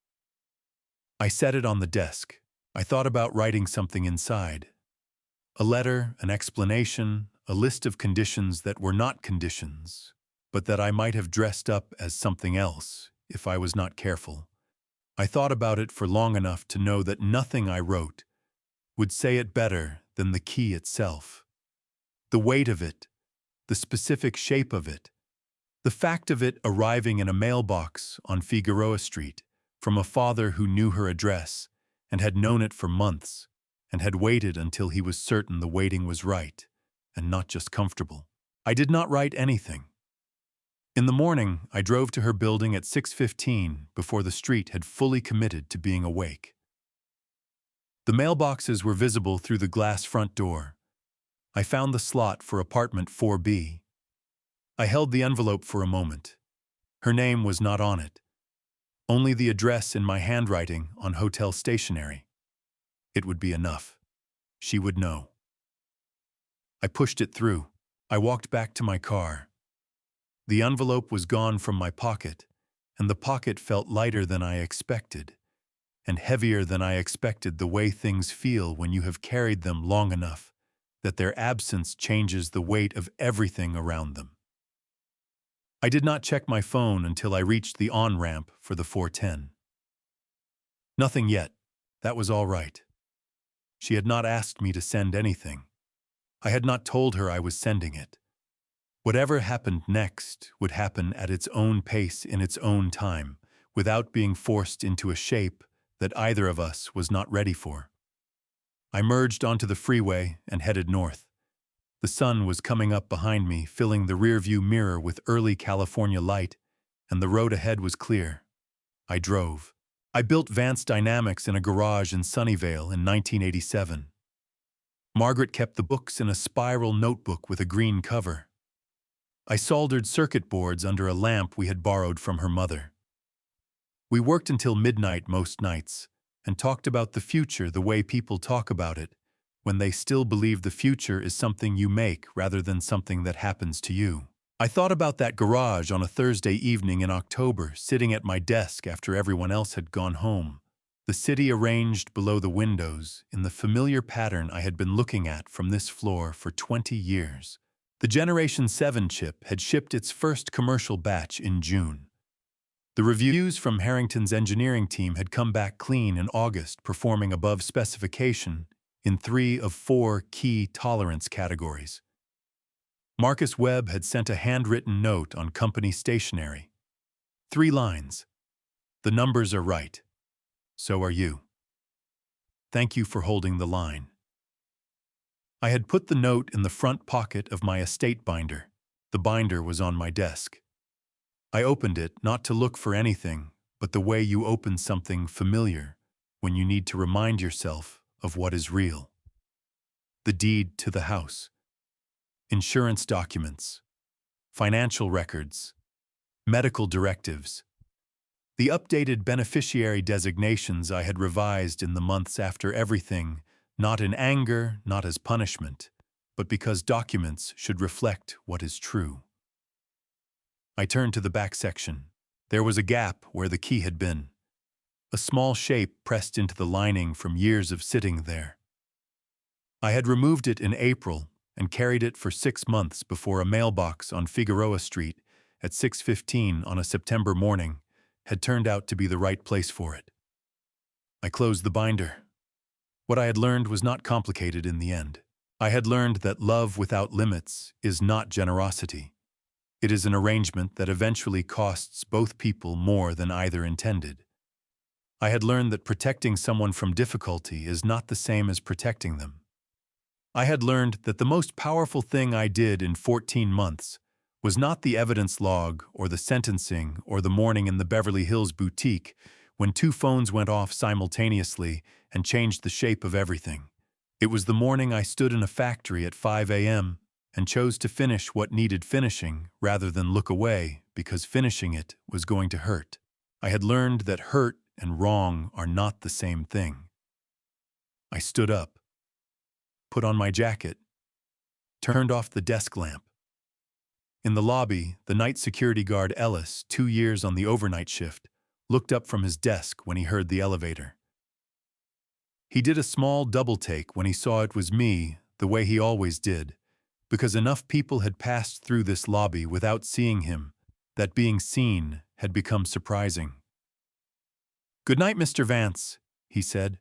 Speaker 1: I set it on the desk. I thought about writing something inside. A letter, an explanation, a list of conditions that were not conditions, but that I might have dressed up as something else if I was not careful. I thought about it for long enough to know that nothing I wrote would say it better than the key itself. The weight of it, the specific shape of it, the fact of it arriving in a mailbox on Figueroa Street from a father who knew her address and had known it for months and had waited until he was certain the waiting was right and not just comfortable. I did not write anything. In the morning, I drove to her building at 6:15 before the street had fully committed to being awake. The mailboxes were visible through the glass front door. I found the slot for apartment 4B. I held the envelope for a moment. Her name was not on it. Only the address in my handwriting on hotel stationery. It would be enough. She would know. I pushed it through. I walked back to my car. The envelope was gone from my pocket, and the pocket felt lighter than I expected. and heavier than I expected, the way things feel when you have carried them long enough that their absence changes the weight of everything around them. I did not check my phone until I reached the on-ramp for the 410. Nothing yet. That was all right. She had not asked me to send anything. I had not told her I was sending it. Whatever happened next would happen at its own pace in its own time, without being forced into a shape that either of us was not ready for. I merged onto the freeway and headed north. The sun was coming up behind me, filling the rearview mirror with early California light, and the road ahead was clear. I drove. I built Vance Dynamics in a garage in Sunnyvale in 1987. Margaret kept the books in a spiral notebook with a green cover. I soldered circuit boards under a lamp we had borrowed from her mother. We worked until midnight most nights and talked about the future the way people talk about it, when they still believe the future is something you make rather than something that happens to you. I thought about that garage on a Thursday evening in October, sitting at my desk after everyone else had gone home, the city arranged below the windows in the familiar pattern I had been looking at from this floor for 20 years. The Generation 7 chip had shipped its first commercial batch in June. The reviews from Harrington's engineering team had come back clean in August, performing above specification in 3 of 4 key tolerance categories. Marcus Webb had sent a handwritten note on company stationery. 3 lines. The numbers are right. So are you. Thank you for holding the line. I had put the note in the front pocket of my estate binder. The binder was on my desk. I opened it not to look for anything, but the way you open something familiar when you need to remind yourself of what is real. The deed to the house. Insurance documents. Financial records. Medical directives. The updated beneficiary designations I had revised in the months after everything, not in anger, not as punishment, but because documents should reflect what is true. I turned to the back section. There was a gap where the key had been. A small shape pressed into the lining from years of sitting there. I had removed it in April and carried it for 6 months before a mailbox on Figueroa Street at 6:15 on a September morning had turned out to be the right place for it. I closed the binder. What I had learned was not complicated in the end. I had learned that love without limits is not generosity. It is an arrangement that eventually costs both people more than either intended. I had learned that protecting someone from difficulty is not the same as protecting them. I had learned that the most powerful thing I did in 14 months was not the evidence log or the sentencing or the morning in the Beverly Hills boutique when 2 phones went off simultaneously and changed the shape of everything. It was the morning I stood in a factory at 5 a.m. and chose to finish what needed finishing rather than look away because finishing it was going to hurt. I had learned that hurt and wrong are not the same thing. I stood up, put on my jacket, turned off the desk lamp. In the lobby, the night security guard Ellis, 2 years on the overnight shift, looked up from his desk when he heard the elevator. He did a small double take when he saw it was me, the way he always did, because enough people had passed through this lobby without seeing him that being seen had become surprising. "Good night, Mr. Vance," he said.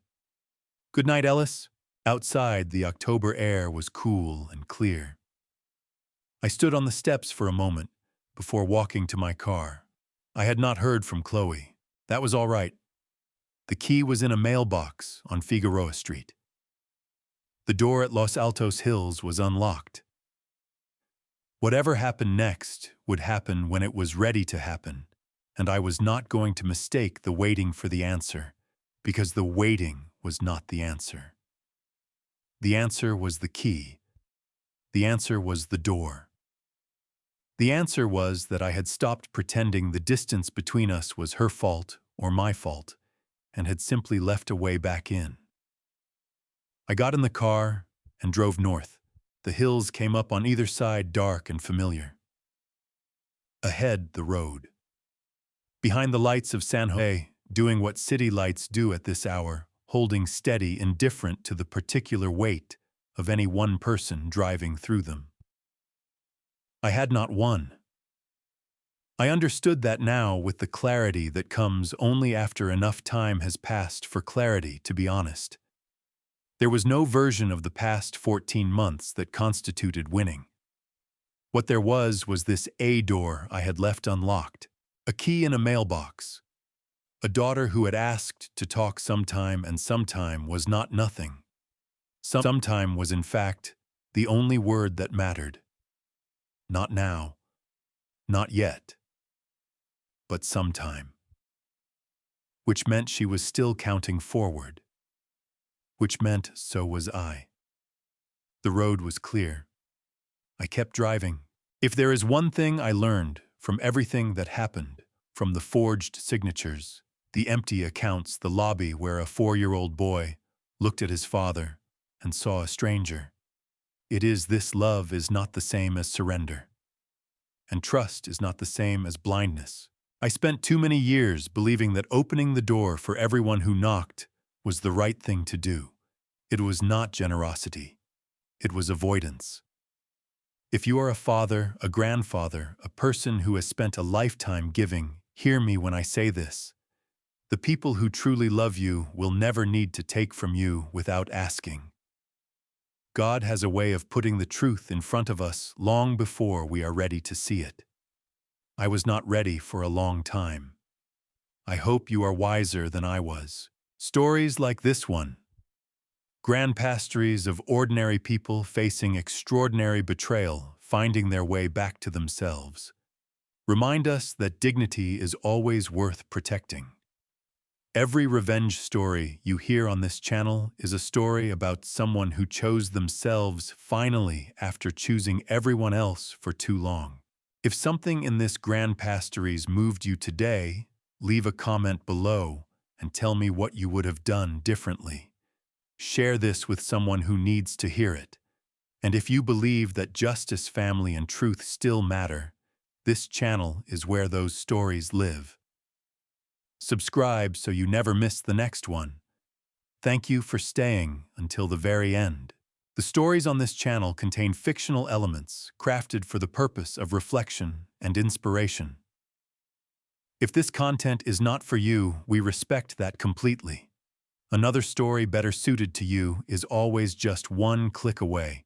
Speaker 1: "Good night, Ellis." Outside, the October air was cool and clear. I stood on the steps for a moment before walking to my car. I had not heard from Chloe. That was all right. The key was in a mailbox on Figueroa Street. The door at Los Altos Hills was unlocked. Whatever happened next would happen when it was ready to happen, and I was not going to mistake the waiting for the answer, because the waiting was not the answer. The answer was the key. The answer was the door. The answer was that I had stopped pretending the distance between us was her fault or my fault, and had simply left a way back in. I got in the car and drove north. The hills came up on either side, dark and familiar. Ahead, the road. Behind the lights of San Jose, doing what city lights do at this hour, holding steady, indifferent to the particular weight of any one person driving through them. I had not one. I understood that now with the clarity that comes only after enough time has passed for clarity, to be honest. There was no version of the past 14 months that constituted winning. What there was this A door I had left unlocked, a key in a mailbox, a daughter who had asked to talk sometime, and sometime was not nothing. Sometime was, in fact, the only word that mattered. Not now, not yet, but sometime. Which meant she was still counting forward. Which meant so was I. The road was clear. I kept driving. If there is one thing I learned from everything that happened, from the forged signatures, the empty accounts, the lobby where a 4-year-old boy looked at his father and saw a stranger, it is this: love is not the same as surrender. And trust is not the same as blindness. I spent too many years believing that opening the door for everyone who knocked was the right thing to do. It was not generosity. It was avoidance. If you are a father, a grandfather, a person who has spent a lifetime giving, hear me when I say this. The people who truly love you will never need to take from you without asking. God has a way of putting the truth in front of us long before we are ready to see it. I was not ready for a long time. I hope you are wiser than I was. Stories like this one, grandpastries of ordinary people facing extraordinary betrayal, finding their way back to themselves, remind us that dignity is always worth protecting. Every revenge story you hear on this channel is a story about someone who chose themselves finally after choosing everyone else for too long. If something in this grandpastries moved you today, leave a comment below and tell me what you would have done differently. Share this with someone who needs to hear it. And if you believe that justice, family, and truth still matter, this channel is where those stories live. Subscribe so you never miss the next one. Thank you for staying until the very end. The stories on this channel contain fictional elements crafted for the purpose of reflection and inspiration. If this content is not for you, we respect that completely. Another story better suited to you is always just one click away.